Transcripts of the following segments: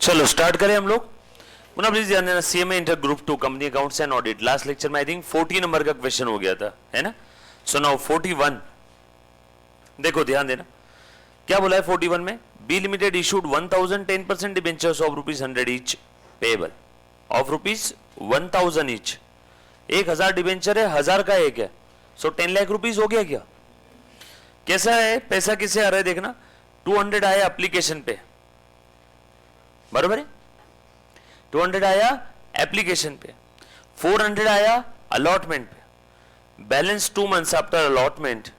चलो स्टार्ट करें हम लोग। पुनः प्लीज ध्यान देना, CMA inter group 2 company accounts and audit last lecture में आई थिंक 40 नंबर का क्वेश्चन हो गया था, है ना। सो नाउ 41, देखो ध्यान देना क्या बोला है 41 में। B limited issued 1000 10% debentures of ₹100 each payable of ₹1000 each. 1000 debenture है, 1000 का एक है, सो 10 लाख रुपीज हो गया क्या। कैसा है पैसा, किसे आ रहा है देखना। 200 आया एप्लीकेशन पे, बराबर है। 200 आया एप्लीकेशन पे, 400 आया अलॉटमेंट पे, balance 2 months after allotment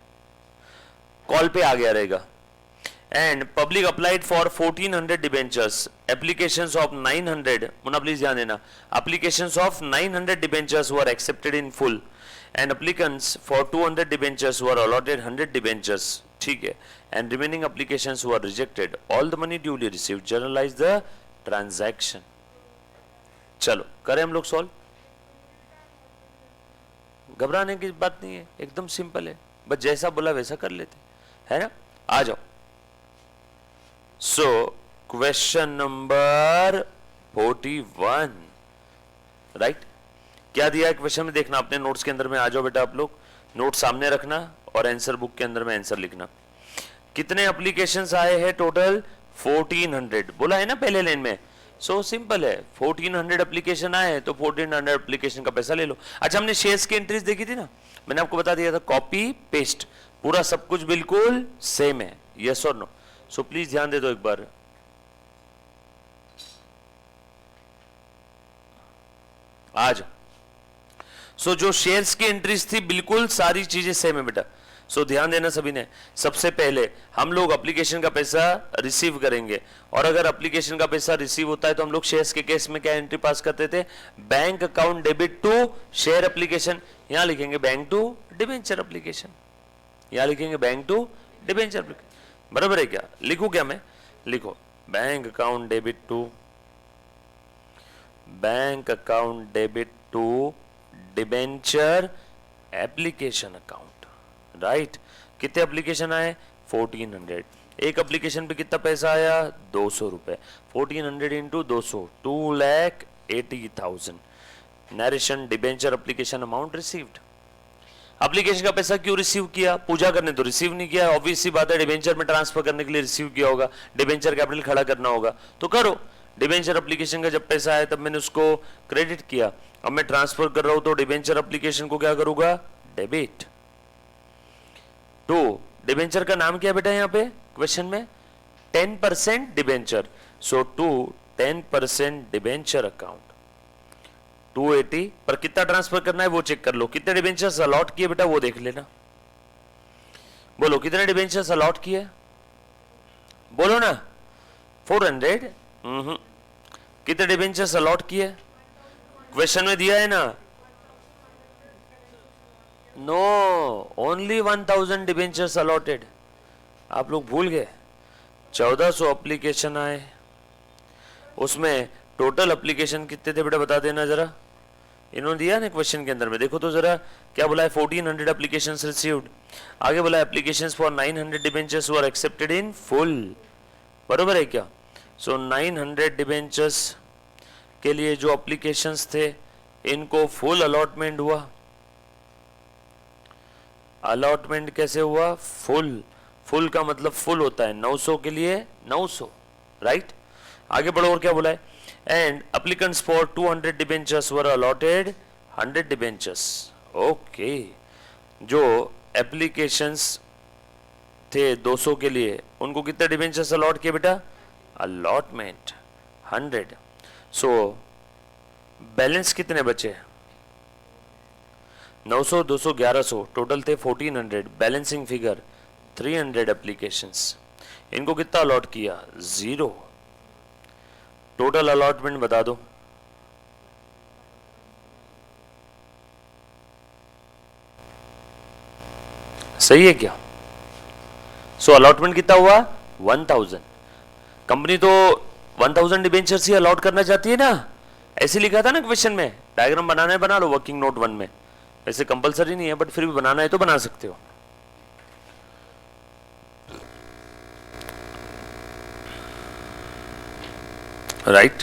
call पे आ गया रहेगा। And public applied for 1400 debentures, applications of 900, Muna please ध्यान देना, applications of 900 debentures were accepted in full and applicants for 200 debentures were allotted 100 debentures, ठीक है, and remaining applications were rejected, all the money duly received, generalized the transaction. चलो करें हम लोग solve. घबराने की बात नहीं है, एकदम सिंपल है, बस जैसा बोला वैसा कर लेते है ना। आ जाओ। So question number 41, right. क्या दिया है क्वेश्चन में देखना अपने नोट्स के अंदर में। आ जाओ बेटा, आप लोग नोट सामने रखना और आंसर बुक के अंदर में आंसर लिखना। कितने एप्लीकेशंस आए हैं टोटल, 1400 बोला है ना पहले लाइन में। सो सिंपल है, 1400 एप्लीकेशन आए तो 1400 एप्लीकेशन का पैसा ले लो। अच्छा, हमने शेयर्स की एंट्रीज देखी थी ना, मैंने आपको बता दिया था कॉपी पेस्ट, पूरा सब कुछ बिल्कुल सेम है, यस और नो। सो प्लीज ध्यान दे दो एक बार। आज सो जो शेयर्स की एंट्रीज थी बिल्कुल सारी चीजें सेम है बेटा। सो ध्यान देना सभी ने। सबसे पहले हम लोग एप्लीकेशन का पैसा रिसीव करेंगे, और अगर एप्लीकेशन का पैसा रिसीव होता है तो हम लोग शेयर्स के केस में क्या एंट्री पास करते थे, bank account debit to share application. यहां लिखेंगे बैंक टू डिबेंचर एप्लीकेशन, यहां लिखेंगे बैंक टू डिबेंचर एप्लीकेशन, बराबर है क्या। लिखूं क्या मैं, लिखो bank account debit to, bank account debit to debenture application account, right. कितने एप्लीकेशन आए, 1400। एक एप्लीकेशन पे कितना पैसा आया, 200 रुपए। 1400 into 200, 2,80,000। Narration debenture application amount received. Application का पैसा क्यों रिसीव किया, पूजा करने तो रिसीव नहीं किया, ऑब्वियस सी बात है, डिबेंचर में ट्रांसफर करने के लिए रिसीव किया होगा, डिबेंचर कैपिटल खड़ा करना होगा तो करो। डिबेंचर एप्लीकेशन का जब पैसा आया तब मैंने उसको क्रेडिट किया, अब मैं ट्रांसफर कर रहा हूं तो डिबेंचर एप्लीकेशन को क्या करूंगा, डेबिट। टू डिबेंचर का नाम क्या है बेटा यहाँ पे क्वेश्चन में, 10% debenture, so to 10% debenture account 280 पर कितना ट्रांसफर करना है वो चेक कर लो। कितने डिबेंचर्स अलॉट किए बेटा वो देख लेना, बोलो कितने डिबेंचर्स अलॉट किए, बोलो ना। 400। कितने डिबेंचर्स अलॉट किए, क्वेश्चन में दिया है ना। No, only 1000 debentures allotted. आप लोग भूल गए, 1400 एप्लीकेशन आए, उसमें टोटल एप्लीकेशन कितने थे बेटा बता देना जरा। इन्होंने दिया ना क्वेश्चन के अंदर में, देखो तो जरा क्या बोला है, 1400 एप्लीकेशंस रिसीव्ड। आगे बोला applications for 900 debentures were accepted in full, बरोबर है क्या। सो 900 डिबेंचर्स के लिए जो एप्लीकेशंस थे इनको फुल अलॉटमेंट हुआ। अलॉटमेंट कैसे हुआ, फुल। फुल का मतलब फुल होता है, 900 के लिए 900, राइट। आगे बढ़ो और क्या बोला है, and applicants for 200 debentures were allotted 100 debentures. Okay, जो एप्लीकेशंस थे 200 के लिए उनको कितने डिबेंचर्स अलॉट किए बेटा, अलॉटमेंट 100। सो बैलेंस कितने बचे, 900 200 1100, टोटल थे 1400, बैलेंसिंग फिगर 300 एप्लीकेशंस। इनको कितना अलॉट किया, 0। टोटल अलॉटमेंट बता दो, सही है क्या। सो अलॉटमेंट कितना हुआ, 1000। कंपनी तो 1000 डिबेंचर्स ही अलॉट करना चाहती है ना, ऐसे लिखा था ना क्वेश्चन में। डायग्राम बनाना है बना लो वर्किंग नोट 1 में, वैसे कंपलसरी नहीं है बट फिर भी बनाना है तो बना सकते हो। राइट।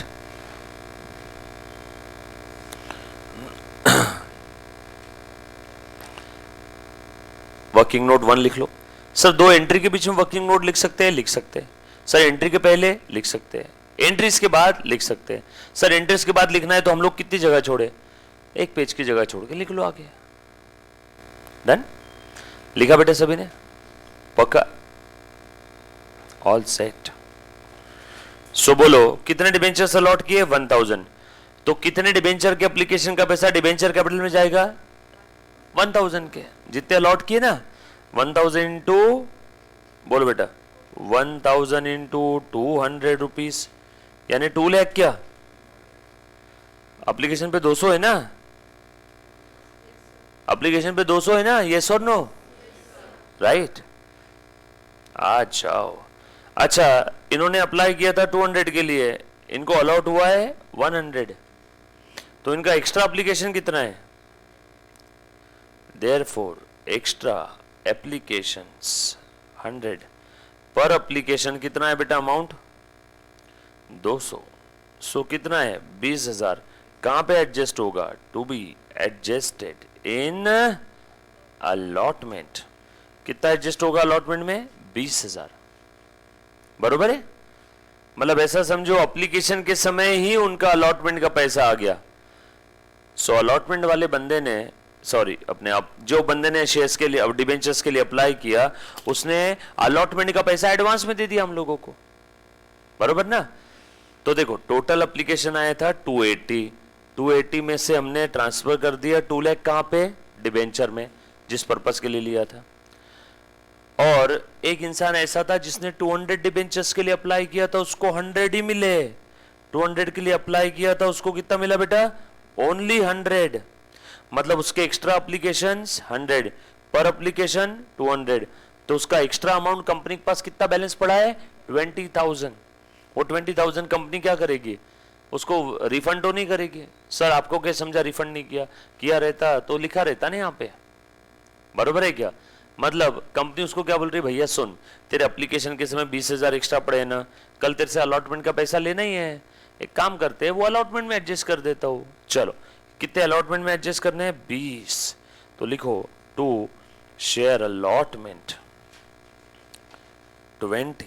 वर्किंग नोट 1 लिख लो। सर दो एंट्री के बीच में वर्किंग नोट लिख सकते हैं, लिख सकते हैं। सर एंट्री के पहले लिख सकते हैं, एंट्रीज के बाद लिख सकते हैं। सर एंट्रीज के बाद लिखना है तो हम लोग कितनी जगह छोड़े, एक पेज की जगह छोड़ के लिख लो आगे। डन, लिखा बेटे सभी ने, पक्का, ऑल सेट। सो बोलो कितने डिबेंचर अलॉट किए, 1000। तो कितने डिबेंचर के एप्लीकेशन का पैसा डिबेंचर कैपिटल में जाएगा, 1000 के जितने अलॉट किए ना, 1000 इंटू, बोलो बेटा 1000 इंटू 200 रुपीज, यानी 2 लाख। क्या एप्लीकेशन पे 200 है ना, एप्लीकेशन पे 200 है ना, यस और नो, राइट। आ जाओ। अच्छा इन्होंने अप्लाई किया था 200 के लिए, इनको अलॉट हुआ है 100, तो इनका एक्स्ट्रा एप्लीकेशन कितना है, देयरफॉर एक्स्ट्रा एप्लीकेशंस 100, पर एप्लीकेशन कितना है बेटा अमाउंट, 200। सो कितना है 20,000। कहां पे एडजस्ट होगा, to be adjusted in allotment. कितना एडजस्ट होगा अलॉटमेंट में, 20,000, बरोबर है। मतलब ऐसा समझो एप्लीकेशन के समय ही उनका अलॉटमेंट का पैसा आ गया। सो अलॉटमेंट वाले बंदे ने, सॉरी अपने आप जो बंदे ने शेयर्स के लिए, अब डिबेंचर्स के लिए अप्लाई किया, उसने अलॉटमेंट का पैसा एडवांस में दे दिया हम लोगों को, बरोबर ना। तो देखो टोटल एप्लीकेशन आया था 280 में से हमने ट्रांसफर कर दिया 2 लाख कहां पे, डिबेंचर में, जिस पर्पस के लिए लिया था। और एक इंसान ऐसा था जिसने 200 डिबेंचर्स के लिए अप्लाई किया था, उसको 100 ही मिले। 200 के लिए अप्लाई किया था, उसको कितना मिला बेटा, ओनली 100। मतलब उसके एक्स्ट्रा एप्लीकेशंस 100, पर एप्लीकेशन 200, तो उसका एक्स्ट्रा अमाउंट कंपनी के पास कितना बैलेंस पड़ा है, 20,000। वो 20,000 कंपनी क्या करेगी, उसको रिफंड तो नहीं करेगी। सर आपको क्या समझा रिफंड नहीं किया, किया रहता तो लिखा रहता ना यहाँ पे, बरोबर है क्या। मतलब कंपनी उसको क्या बोल रही है, भैया सुन तेरे एप्लीकेशन के समय 20,000 एक्स्ट्रा पड़े ना, कल तेरे से अलॉटमेंट का पैसा लेना ही है, एक काम करते हैं वो अलॉटमेंट में एडजस्ट कर देता हूँ। चलो कितने अलॉटमेंट में एडजस्ट करने हैं, 20। तो लिखो टू शेयर अलॉटमेंट 20,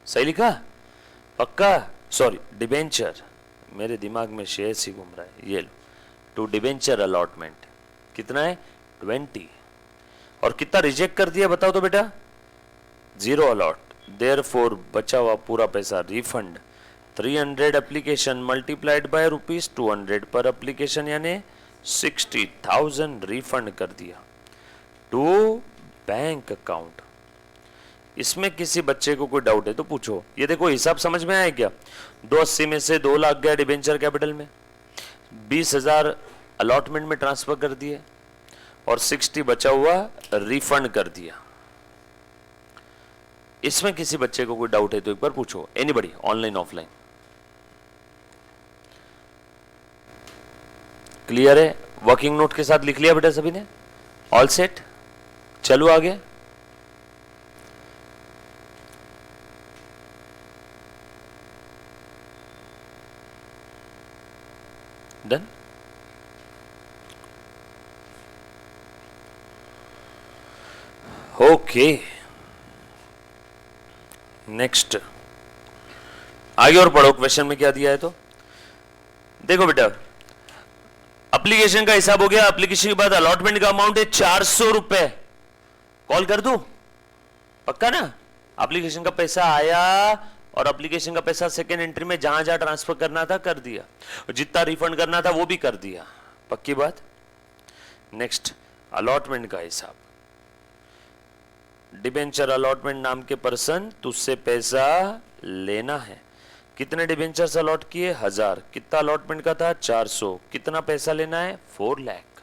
सही लिखा, पक्का। सॉरी डिबेंचर, मेरे दिमाग में शेयर ही घूम रहा है, ये लो टू डिबेंचर अलॉटमेंट कितना है, 20। और कितना रिजेक्ट कर दिया बताओ तो बेटा, 0 अलॉट, देयरफॉर बचा हुआ पूरा पैसा रिफंड 300 एप्लीकेशन मल्टीप्लाइड बाय ₹200 पर एप्लीकेशन, यानी 60,000 रिफंड कर दिया टू बैंक अकाउंट। इसमें किसी बच्चे को कोई डाउट है तो पूछो। ये देखो हिसाब समझ में आया क्या, 280 में से 2 लाख गया डिबेंचर कैपिटल में, 20,000 अलॉटमेंट में ट्रांसफर कर दिए और 60 बचा हुआ रिफंड कर दिया। इसमें किसी बच्चे को कोई डाउट है तो एक बार पूछो, एनीबॉडी, ऑनलाइन ऑफलाइन। क्लियर है, वर्किंग नोट के साथ लिख लिया बेटा सभी ने, ऑल सेट। चलो आगे, डन। ओके नेक्स्ट, आगे और पढ़ो, क्वेश्चन में क्या दिया है। तो देखो बेटा एप्लीकेशन का हिसाब हो गया, एप्लीकेशन के बाद अलॉटमेंट का अमाउंट है 400 रुपए, कॉल कर दूं, पक्का ना। एप्लीकेशन का पैसा आया और एप्लीकेशन का पैसा सेकेंड एंट्री में जहां जहां ट्रांसफर करना था कर दिया, और जितना रिफंड करना था वो भी कर दिया, पक्की बात। नेक्स्ट अलॉटमेंट का हिसाब, डिबेंचर अलॉटमेंट नाम के पर्सन तुझसे पैसा लेना है। कितने डिबेंचर्स अलॉट किए, 1000। कितना अलॉटमेंट का था, 400। कितना पैसा लेना है, 4 लाख।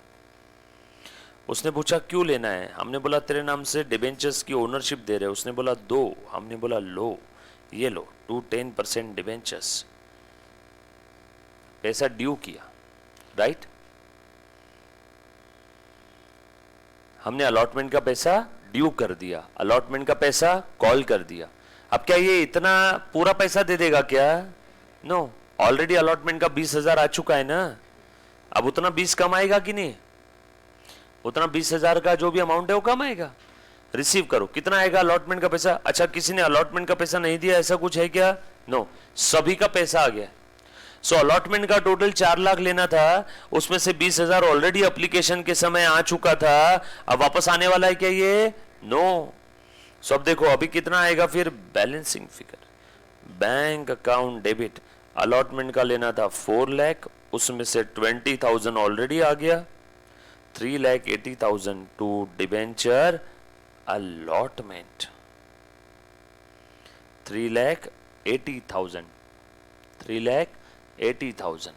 उसने पूछा क्यों लेना है, हमने बोला तेरे नाम से डिबेंचर्स की ओनरशिप दे रहे, उसने बोला दो, हमने बोला लो, ये लो 10% डिबेंचर्स, पैसा ड्यू किया, राइट। हमने अलॉटमेंट का पैसा ड्यू कर दिया, अलॉटमेंट का पैसा कॉल कर दिया। अब क्या ये इतना पूरा पैसा दे देगा क्या, नो, ऑलरेडी अलॉटमेंट का 20,000 आ चुका है ना, अब उतना 20 कम आएगा कि नहीं, उतना 20,000 का जो भी अमाउंट है वो कम आएगा। रिसीव करो, कितना आएगा अलॉटमेंट का पैसा? अच्छा, किसी ने अलॉटमेंट का पैसा नहीं दिया ऐसा कुछ है क्या? नो, सभी का पैसा आ गया। सो अलॉटमेंट का टोटल 4 लाख लेना था, उसमें से 20,000 ऑलरेडी एप्लीकेशन के समय आ चुका था, अब वापस आने वाला है क्या ये? नो। सो अब देखो अभी कितना आएगा फिर? Balancing figure, bank account debit, allotment का लेना था 4 लाख, उसमें से 20,000 ऑलरेडी आ गया, 3,80,000 टू डिबेंचर अलॉटमेंट, 3,80,000, 3,80,000।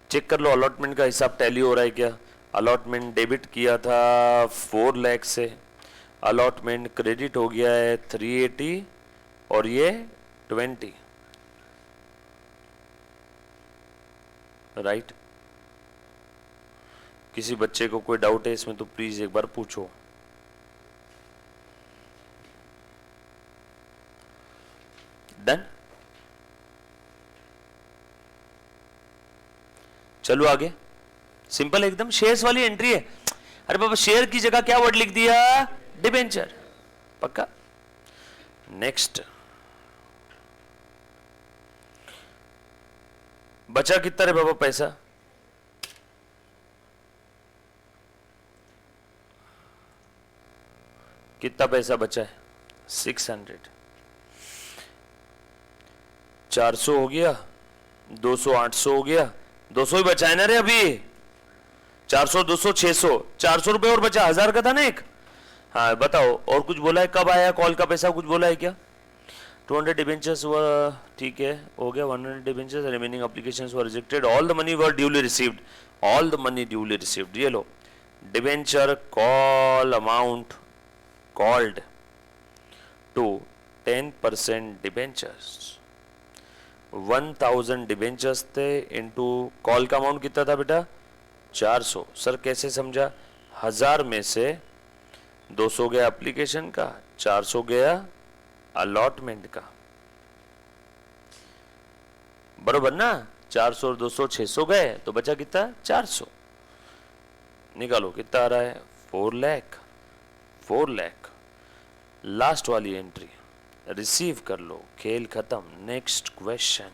चेक कर लो अलॉटमेंट का हिसाब टैली हो रहा है क्या? अलॉटमेंट डेबिट किया था 4 लाख से, अलॉटमेंट क्रेडिट हो गया है 380 और ये 20, राइट? किसी बच्चे को कोई डाउट है इसमें तो प्लीज एक बार पूछो। डन? चलो आगे, सिंपल एकदम, शेयर्स वाली एंट्री है। अरे बाबा, शेयर की जगह क्या वर्ड लिख दिया? डिबेंचर, पक्का। नेक्स्ट, बचा कितना रे बाबा पैसा? कितना पैसा बचा है? 600, 400 हो गया, 200, 800 हो गया, 200 ही बचा है ना रे अभी। 400, 200, 600, 400 रुपए और बचा, 1000 का था ना एक। हाँ बताओ, और कुछ बोला है? कब आया कॉल का पैसा, कुछ बोला है क्या? 200 डिबेंचर्स वर, ठीक है हो गया। 100 debentures, remaining applications were rejected, all the money were duly received, all the money duly received. ये लो, debenture call amount called to 10% debentures, 1000 debentures थे, इनटू कॉल का अमाउंट कितना था बेटा? 400। सर कैसे समझा? 1000 में से 200 गया एप्लीकेशन का, 400 गया अलॉटमेंट का, बरोबर ना? 400 और 200, 600 गए, तो बचा कितना? 400। निकालो कितना आ रहा है? 4 लाख, 4 लाख। लास्ट वाली एंट्री रिसीव कर लो, खेल खत्म। Next question,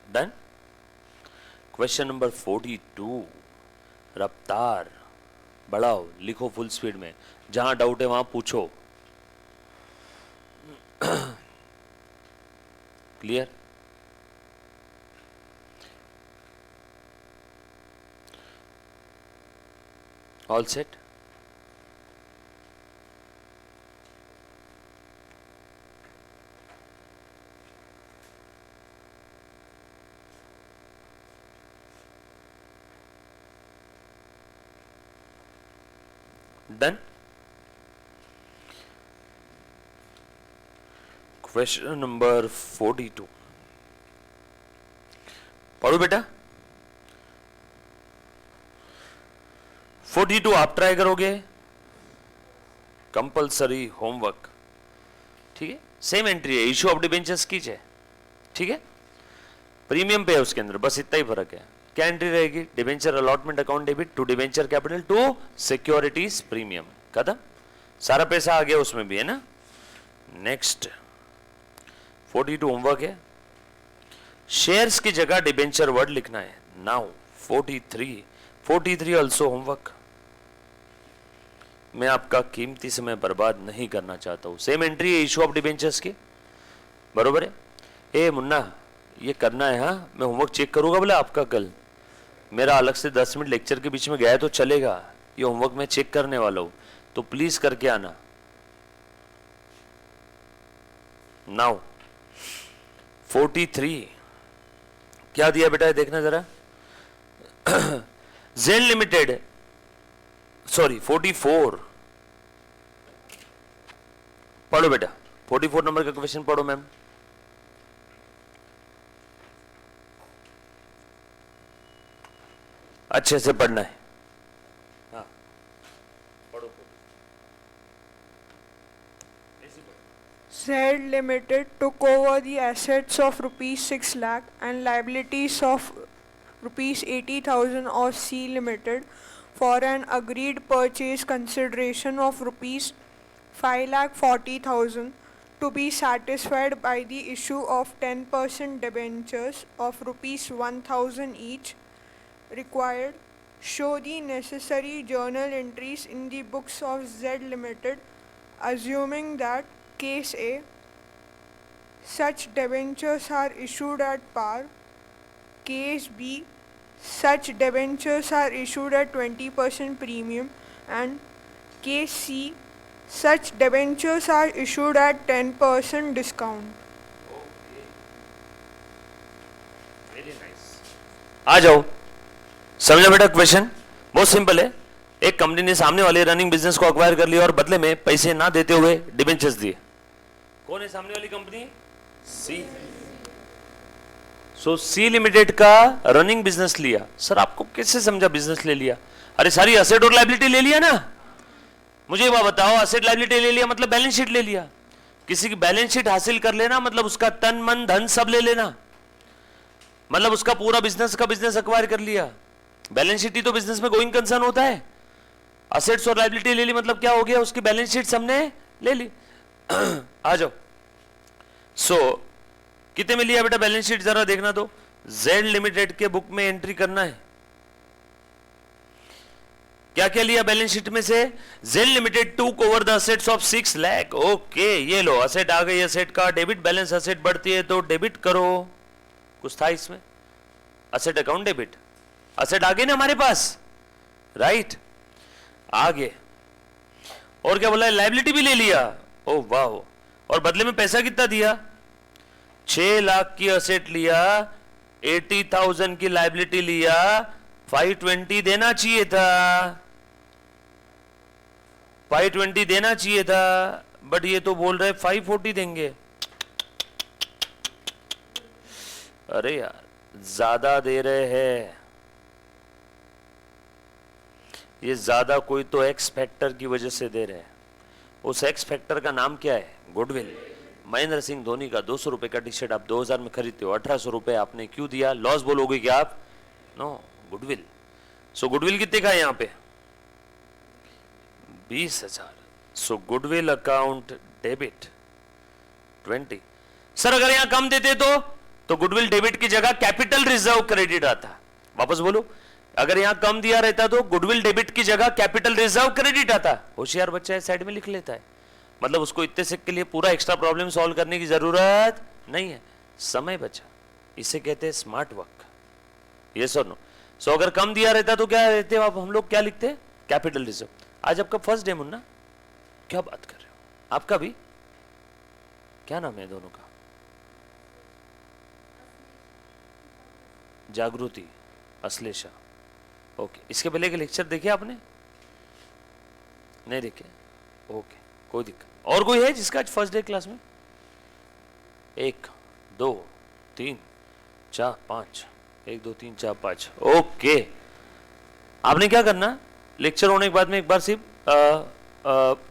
done. Question number 42, रफ्तार बढ़ाओ, लिखो फुल स्पीड में, जहां डाउट है वहां पूछो। Clear? All set? Done. Question number 42 पढ़ो बेटा। 42 आप ट्राई करोगे, कंपलसरी होमवर्क, ठीक है? सेम एंट्री है, इशू ऑफ डिबेंचर्स की है, ठीक है? प्रीमियम पे है उसके अंदर, बस इतना ही फर्क है। क्या एंट्री रहेगी? Debenture allotment account debit to debenture capital to securities premium, खत्म। सारा पैसा आ गया उसमें भी, है ना? नेक्स्ट 42 होमवर्क है, शेयर्स की जगह डिबेंचर वर्ड लिखना है। Now 43 also homework. मैं आपका कीमती समय बर्बाद नहीं करना चाहता हूं। सेम एंट्री है इशू ऑफ डिबेंचर्स की, बरोबर है? ए मुन्ना, ये करना है, हाँ? मैं होमवर्क चेक करूंगा बोले आपका कल, मेरा अलग से 10 मिनट लेक्चर के बीच में गया तो चलेगा, ये होमवर्क मैं चेक करने वाला हूं, तो प्लीज करके आना। नाउ 43 क्या दिया बेटा, देखना जरा। जेन लिमिटेड, सॉरी 44 पढ़ो बेटा, 44 नंबर का क्वेश्चन पढ़ो मैम। अच्छे से पढ़ना है, हाँ। Z Limited took over the assets of rupees 6 lakh and liabilities of rupees 80,000 of C Limited for an agreed purchase consideration of rupees 5,40,000 to be satisfied by the issue of 10% debentures of rupees 1,000 each required. Show the necessary journal entries in the books of Z Limited, assuming that Case A, such debentures are issued at par. Case B, such debentures are issued at 20% premium. And Case C, such debentures are issued at 10% discount. आ जाओ, समझा बेटा question? बहुत simple है। एक company ने सामने वाले running business को अक्वायर कर लिया और बदले में पैसे ना देते हुए डिबेंचर्स दिए। कौन है सामने वाली कंपनी? सी। सो सी लिमिटेड का रनिंग बिजनेस लिया। सर आपको कैसे समझा बिजनेस ले लिया? अरे सारी असेट और लायबिलिटी ले लिया ना। मुझे बात बताओ, असेट लायबिलिटी ले लिया मतलब बैलेंस शीट ले लिया। किसी की बैलेंस शीट हासिल कर लेना मतलब उसका तन मन धन सब ले लेना, मतलब उसका पूरा बिजनेस का बिजनेस अक्वायर कर लिया। बैलेंस शीट ही तो बिजनेस में गोइंग कंसर्न होता है। असेट्स और लायबिलिटी ले ली मतलब क्या हो गया? उसकी बैलेंस शीट हमने ले ली। आ जाओ। सो कितने में लिया बेटा बैलेंस शीट? जरा देखना तो जेड लिमिटेड के बुक में एंट्री करना है। क्या क्या लिया बैलेंस शीट में से? Z limited took over the assets of 6 lakh. Okay, ये लो असेट आ गई। असेट का डेबिट बैलेंस, असेट बढ़ती है तो डेबिट करो। कुछ था इसमें? असेट अकाउंट डेबिट, असेट आ गए ना हमारे पास, राइट? आगे और क्या बोला है? लायबिलिटी भी ले लिया। ओ वाह, और बदले में पैसा कितना दिया? 6 लाख की असेट लिया, 80,000 की लायबिलिटी लिया, 520 देना चाहिए था, 520 देना चाहिए था, बट ये तो बोल रहे 540 देंगे। अरे यार ज्यादा दे रहे हैं ये, ज्यादा कोई तो एक्स फैक्टर की वजह से दे रहे हैं। उस एक्स फैक्टर का नाम क्या है? गुडविल। महेंद्र सिंह धोनी का 200 रुपए का टी शर्ट आप 2000 में खरीदते हो, 1800 रुपए आपने क्यों दिया? लॉस बोलोगे क्या आप? No, goodwill. सो गुडविल कितने का है यहाँ पे? 20,000। सो गुडविल अकाउंट डेबिट 20। सर अगर यहां कम देते तो गुडविल डेबिट की जगह कैपिटल रिजर्व क्रेडिट आता। वापस बोलो, अगर यहां कम दिया रहता तो गुडविल डेबिट की जगह कैपिटल रिजर्व क्रेडिट आता। होशियार बच्चा है, साइड में लिख लेता है, मतलब उसको इतने से के लिए पूरा एक्स्ट्रा प्रॉब्लम सॉल्व करने की जरूरत नहीं है, समय बचा। इसे कहते हैं स्मार्ट वर्क। यस और नो? सो अगर कम दिया रहता तो क्या रहते आप? हम लोग क्या लिखते? Capital reserve. आज आपका फर्स्ट डे मुन्ना, क्या बात कर रहे हो? आपका भी क्या नाम है दोनों का? जागृति, अश्लेषा। ओके, इसके पहले के लेक्चर देखे आपने? नहीं देखे? ओके, कोई दिक्कत। और कोई है जिसका आज फर्स्ट डे क्लास में? 1 2 3 4 5, 1 2 3 4 5। ओके, आपने क्या करना, लेक्चर होने के बाद में एक बार सिर्फ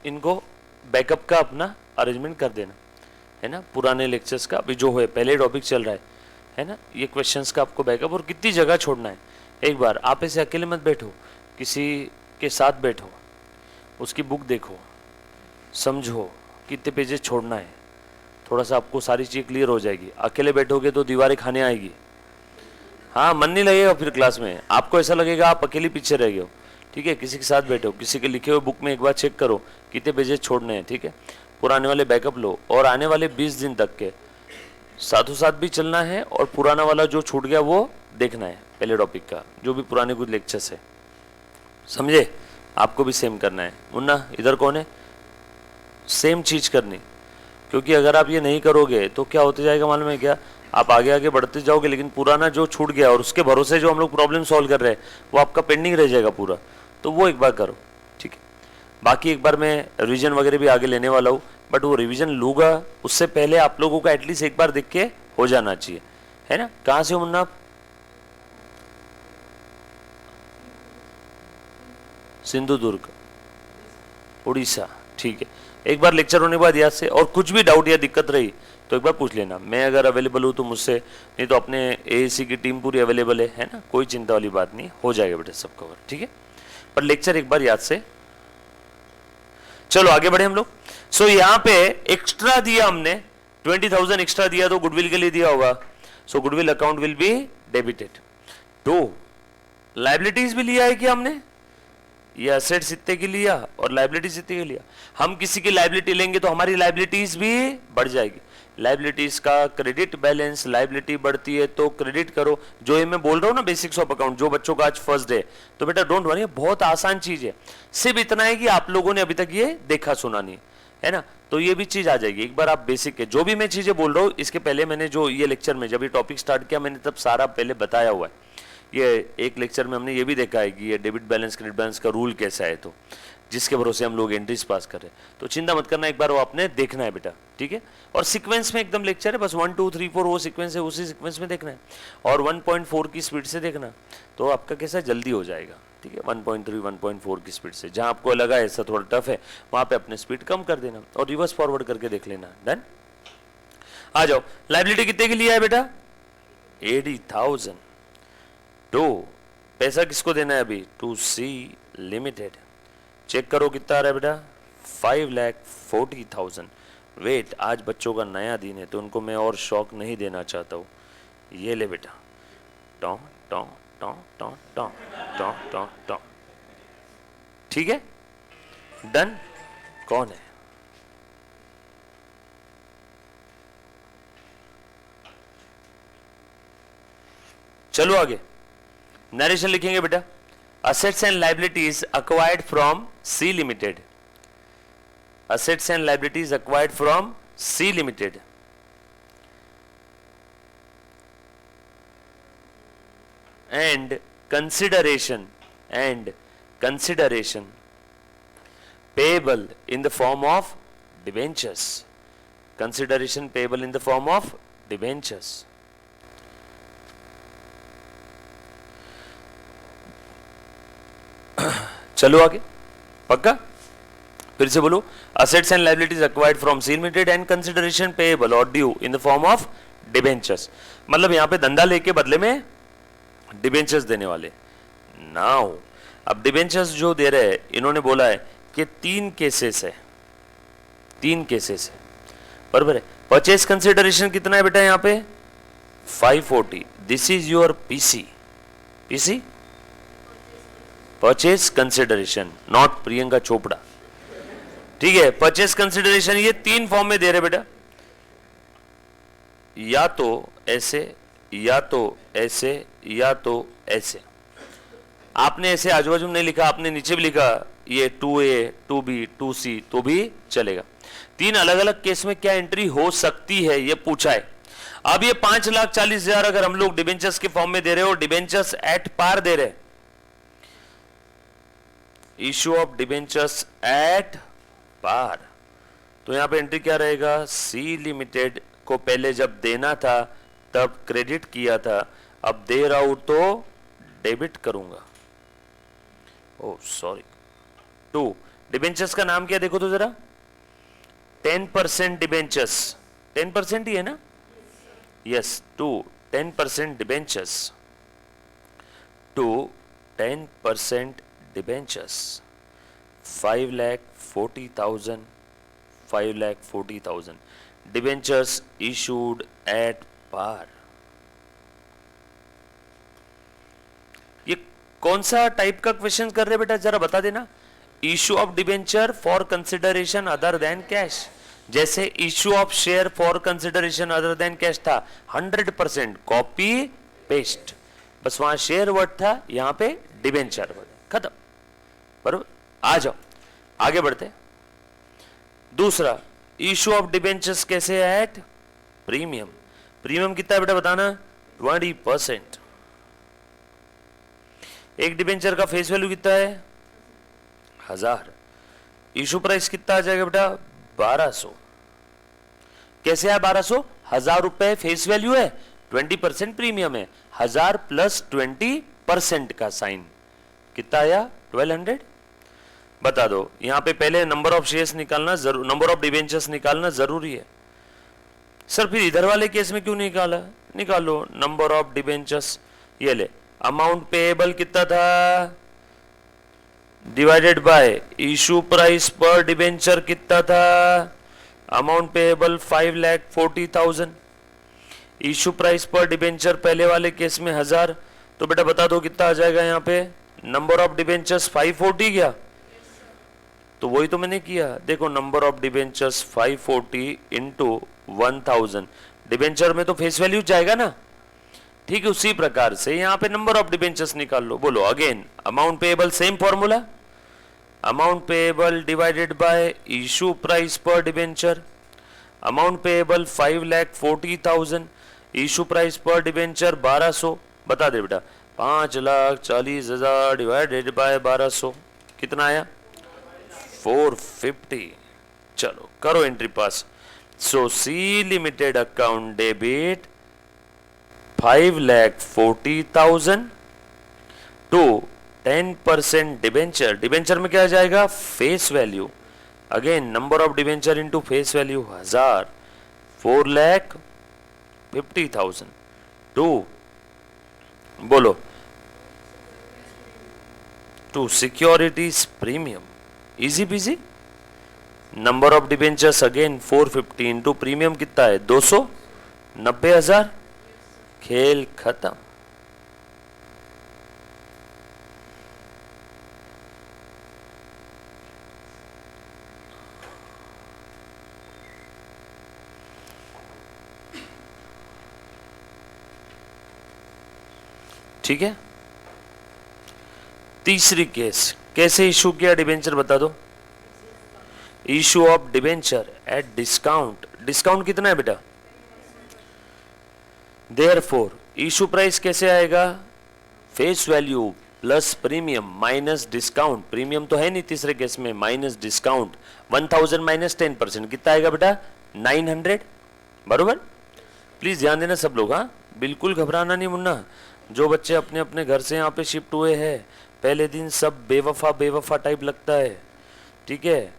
इनको बैकअप का अपना अरेंजमेंट कर देना है ना, पुराने लेक्चर्स का। अभी जो है पहले टॉपिक चल रहा है ना, ये क्वेश्चंस का आपको बैकअप। और कितनी जगह छोड़ना है, एक बार आप ऐसे अकेले मत बैठो, किसी के साथ बैठो, उसकी बुक देखो, समझो कितने पेजेस छोड़ना है, थोड़ा सा आपको सारी चीज़ क्लियर हो जाएगी। अकेले बैठोगे तो दीवारें खाने आएगी। हाँ, मन नहीं लगेगा फिर क्लास में, आपको ऐसा लगेगा आप अकेले पीछे रह गए हो। ठीक है, किसी के साथ बैठो, किसी के लिखे हुए बुक में एक बार चेक करो कितने पेजेस छोड़ने हैं। ठीक है, पुराने वाले बैकअप लो, और आने वाले 20 दिन तक के साथों साथ भी चलना है, और पुराना वाला जो छूट गया वो देखना है, पहले टॉपिक का जो भी पुराने कुछ लेक्चर्स है, समझे? आपको भी सेम करना है। मुन्ना इधर कौन है? सेम चीज करनी, क्योंकि अगर आप ये नहीं करोगे तो क्या होते जाएगा मालूम है क्या? आप आगे आगे बढ़ते जाओगे, लेकिन पुराना जो छूट गया और उसके भरोसे जो हम लोग प्रॉब्लम सॉल्व कर रहे हैं वो आपका पेंडिंग रह जाएगा पूरा, तो वो एक बार करो। ठीक है, बाकी एक बार मैं रिवीजन वगैरह भी आगे लेने वाला हूँ, बट वो रिवीजन लूँगा उससे पहले आप लोगों का एटलीस्ट एक बार देख के हो जाना चाहिए, है ना? कहाँ से हो मुन्ना? सिंधुदुर्ग। उड़ीसा, ठीक है। एक बार लेक्चर होने के बाद याद से, और कुछ भी डाउट या दिक्कत रही तो एक बार पूछ लेना, मैं अगर अवेलेबल हूँ तो मुझसे, नहीं तो अपने एएसी की टीम पूरी अवेलेबल है ना, कोई चिंता वाली बात नहीं, हो जाएगा बेटा सब कवर, ठीक है। पर लेक्चर एक बार याद से। चलो आगे बढ़े हम लोग। सो यहाँ पे एक्स्ट्रा दिया हमने 20,000 एक्स्ट्रा दिया तो गुडविल के लिए दिया होगा, so goodwill account will be debited. तो लाइबिलिटीज भी लिया है कि हमने, ये असेट्स इतने की लिया और लाइबिलिटीज इतने की लिया। हम किसी की लाइबिलिटी लेंगे तो हमारी लाइबिलिटीज भी बढ़ जाएगी। लाइबिलिटीज का क्रेडिट बैलेंस, लाइबिलिटी बढ़ती है तो क्रेडिट करो, जो ये मैं बोल रहा हूँ ना बेसिक्स ऑफ अकाउंट, जो बच्चों का आज फर्स्ट डे, तो बेटा डोंट वरी, बहुत आसान चीज है। सिर्फ इतना है कि आप लोगों ने अभी तक ये देखा सुना नहीं है ना, तो ये भी चीज आ जाएगी। एक बार आप बेसिक के जो भी मैं चीजें बोल रहा हूँ, इसके पहले मैंने जो ये लेक्चर में जब ये टॉपिक स्टार्ट किया मैंने तब सारा पहले बताया हुआ है। ये एक लेक्चर में हमने ये भी देखा है कि ये डेबिट बैलेंस क्रेडिट बैलेंस का रूल कैसा है, तो जिसके भरोसे हम लोग एंट्रीज पास कर रहे हैं, तो चिंता मत करना, एक बार वो आपने देखना है बेटा, ठीक है। और सीक्वेंस में एकदम लेक्चर है, बस 1 2 3 4 वो सीक्वेंस है, उसी सीक्वेंस में देखना है, और 1.4 की स्पीड से देखना, तो आपका कैसा जल्दी हो जाएगा, ठीक है। 1.3 1.4 की स्पीड से, जहां आपको लगा ऐसा थोड़ा टफ है वहां पे अपने स्पीड कम कर देना और रिवर्स फॉरवर्ड करके देख लेना। डन। आ जाओ, लाइबिलिटी कितने की लिया है बेटा? 80,000। तो पैसा किसको देना है अभी? To C limited. चेक करो कितना आ रहा है बेटा? 5,40,000। वेट, आज बच्चों का नया दिन है तो उनको मैं और शौक नहीं देना चाहता हूँ। ये ले बेटा, टॉ टॉ टॉ टॉ टॉ टॉ टॉ टॉ, ठीक है। डन। कौन है? चलो आगे नरेशन लिखेंगे बेटा। Assets and liabilities acquired from C Limited. Assets and liabilities acquired from C Limited. And consideration payable in the form of debentures. Consideration payable in the form of debentures. चलो आगे, पक्का? फिर से बोलो। Assets and liabilities acquired from C limited and consideration payable or due in the form of debentures. मतलब यहां पे धंधा लेके बदले में डिबेंचर्स देने वाले। नाउ अब डिबेंचर्स जो दे रहे हैं, इन्होंने बोला है कि 3 केसेस है, 3 केसेस है, बराबर है। परचेज कंसिडरेशन कितना है बेटा यहां पे? 540। This is your PC. PC purchase consideration, not Priyanka Chopra, ठीक है। परचेज कंसिडरेशन ये 3 फॉर्म में दे रहे बेटा, या तो ऐसे, या तो ऐसे, या तो ऐसे। आपने ऐसे आजू बाजू में नहीं लिखा, आपने नीचे भी लिखा ये 2A 2B 2C तो भी चलेगा। 3 अलग अलग केस में क्या एंट्री हो सकती है ये पूछा है। अब ये 5,40,000 अगर हम लोग डिबेंचर्स के फॉर्म में दे रहे हो, डिबेंचर्स एट पार दे रहे, issue of debentures at par, तो यहां पे एंट्री क्या रहेगा? सी लिमिटेड को पहले जब देना था तब क्रेडिट किया था, अब दे रहा हूं तो डेबिट करूंगा। ओ सॉरी। 2 डिबेंचर्स का नाम क्या देखो तो जरा, 10% डिबेंचर्स, 10% ही है ना? Yes, 2 10% debentures, 2 10% debentures, 5,40,000, 5,40,000 debentures issued at par. ये कौन सा टाइप का क्वेश्चन कर रहे बेटा जरा बता देना। Issue of debenture for consideration other than cash, जैसे issue of share for consideration other than cash था, 100% कॉपी पेस्ट, बस वहां शेयर वर्ड था, यहां पे डिबेंचर वर्ड, खत्म, बरोबर। आ जाओ आगे बढ़ते। दूसरा, इशू ऑफ डिबेंचर्स कैसे है? At premium. प्रीमियम कितना है बेटा बताना? 20%। एक डिबेंचर का फेस वैल्यू कितना है? 1000। इशू प्राइस कितना आ जाएगा बेटा? 1200। कैसे है 1200? 1000 रुपए फेस वैल्यू है, 20% प्रीमियम है, 1000 प्लस 20% का साइन कितना आया? 1200। बता दो, यहां पे पहले नंबर ऑफ शेयर्स निकालना जरूर, नंबर ऑफ डिबेंचर्स निकालना जरूरी है। सर फिर इधर वाले केस में क्यों निकाला? निकालो नंबर ऑफ डिबेंचर्स, ये ले, अमाउंट पेएबल कितना था divided by issue price per debenture कितना था, amount payable 5,40,000, issue price per debenture पहले वाले केस में 1000, तो बेटा बता दो कितना आ जाएगा यहाँ पे, नंबर ऑफ डिबेंचर्स 540 गया, तो वही तो मैंने किया, देखो number of debentures 540 into 1000, debenture में तो फेस वैल्यू जाएगा ना, ठीक है। उसी प्रकार से यहां पे नंबर ऑफ डिबेंचर्स निकाल लो। बोलो again, amount payable same formula, amount payable divided by issue price per debenture, amount payable 5,40,000, issue price per debenture 1200, बता दे बेटा 5,40,000 डिवाइडेड बाय 1200 कितना आया 450। चलो करो entry pass. So C limited account debit 5,40,000 to 10% debenture, debenture में क्या आ जाएगा face value, again number of debenture into face value 1000, 4,50,000 to, बोलो to securities premium, easy peasy, number of debentures again 450 into premium कितना है 200, 90,000, खेल खत्म। ठीक है। तीसरी केस, कैसे इशू किया डिबेंचर बता दो, issue of debenture at discount, discount कितना है बेटा, देयरफॉर इशू प्राइस कैसे आएगा, face value plus premium minus discount, premium तो है नहीं तीसरे केस में, माइनस डिस्काउंट 1000 माइनस 10% कितना आएगा बेटा 900, बरोबर। प्लीज ध्यान देना सब लोग, हाँ बिल्कुल घबराना नहीं मुन्ना, जो बच्चे अपने अपने घर से यहाँ पे शिफ्ट हुए हैं पहले दिन सब बेवफा बेवफा टाइप लगता है, ठीक है,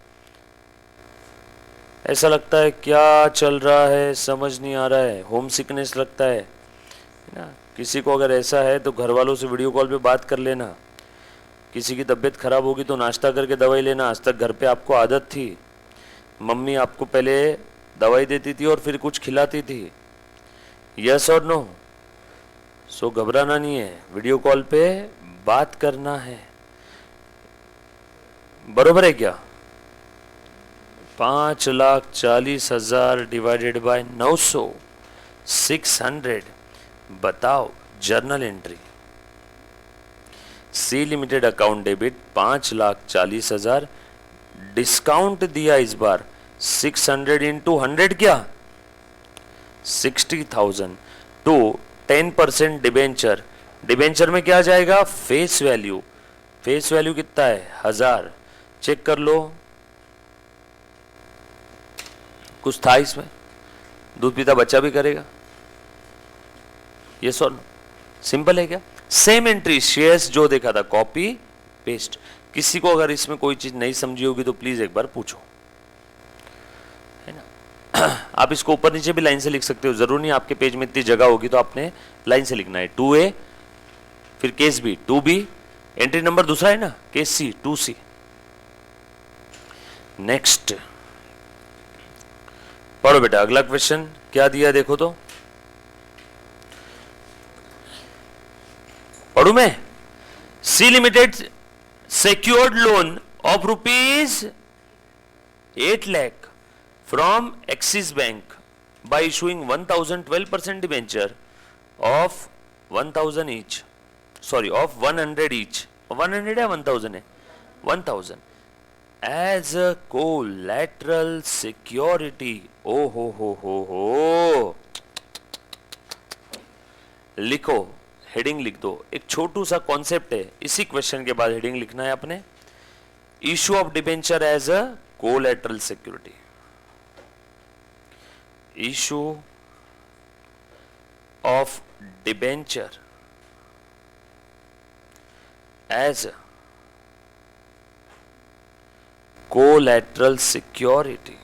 ऐसा लगता है क्या चल रहा है समझ नहीं आ रहा है, होम सिकनेस लगता है ना। किसी को अगर ऐसा है तो घर वालों से वीडियो कॉल पे बात कर लेना, किसी की तबीयत खराब होगी तो नाश्ता करके दवाई लेना, आज तक घर पे आपको आदत थी, मम्मी आपको पहले दवाई देती थी और फिर कुछ खिलाती थी, यस और नो, सो घबराना नहीं है, वीडियो कॉल पे बात करना है, बरोबर है क्या। 5,40,000 डिवाइडेड बाय 900, 600, बताओ journal entry, C limited account debit 5,40,000, discount दिया इस बार 600 इंटू 100 क्या 60,000 टू 10% डिबेंचर, डिबेंचर में क्या आ जाएगा फेस वैल्यू, फेस वैल्यू कितना है 1000, चेक कर लो कुछ था इसमें, दूध पीता बच्चा भी करेगा, ये सॉल्व सिंपल है क्या, सेम एंट्री शेयर्स जो देखा था कॉपी पेस्ट। किसी को अगर इसमें कोई चीज नहीं समझी होगी तो प्लीज एक बार पूछो, है ना। आप इसको ऊपर नीचे भी लाइन से लिख सकते हो, जरूर नहीं आपके पेज में इतनी जगह होगी तो आपने लाइन से लिखना है, 2A फिर case B 2B, entry number दूसरा है ना केस सी 2C। नेक्स्ट पढ़ो बेटा अगला क्वेश्चन क्या दिया देखो तो, पढ़ू मैं, C limited secured loan of rupees 8 lakh from Axis Bank by issuing 1,012% debenture of 1,000 each, sorry of 100 each, 100 है 1,000 है 1,000 as a collateral security। ओ हो लिखो, हेडिंग लिख दो, एक छोटू सा कॉन्सेप्ट है, इसी क्वेश्चन के बाद हेडिंग लिखना है अपने, issue of debenture as a collateral security, issue of debenture as collateral security.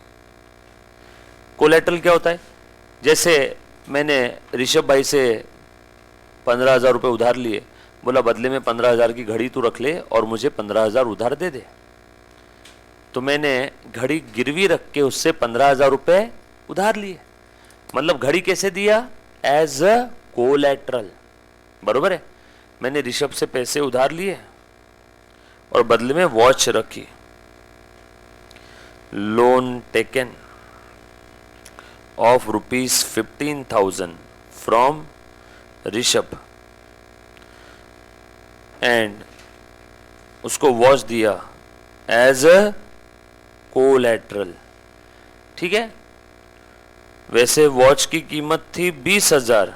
Collateral क्या होता है? जैसे मैंने ऋषभ भाई से 15,000 रुपये उधार लिए, बोला बदले में 15,000 की घड़ी तू रख ले और मुझे 15,000 उधार दे दे। तो मैंने घड़ी गिरवी रख के उससे 15,000 रुपये उधार लिए। मतलब घड़ी कैसे दिया? एज अ कोलैटरल, बरोबर है। मैंने ऋषभ से पैसे उधार लिए और बदले में वॉच रखी। Loan taken of ₹15,000 from Rishabh and उसको वॉच दिया एज अ कोलैटरल, ठीक है। वैसे वॉच की कीमत थी 20,000।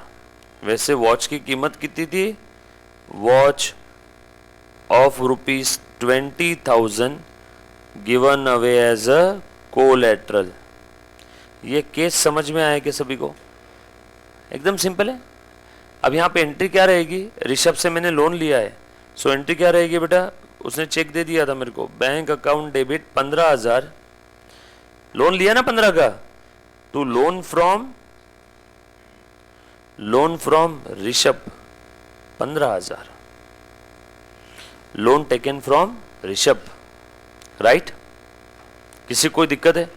वैसे वॉच की कीमत कितनी थी? Watch of ₹20,000 given away as a collateral. ये केस समझ में आया क्या सभी को? एकदम सिंपल है। अब यहाँ पे एंट्री क्या रहेगी? ऋषभ से मैंने लोन लिया है, सो एंट्री क्या रहेगी बेटा? उसने चेक दे दिया था मेरे को, बैंक अकाउंट डेबिट 15,000, लोन लिया ना 15 का, to loan from Rishabh 15,000, loan taken from Rishabh, right. किसी कोई दिक्कत है?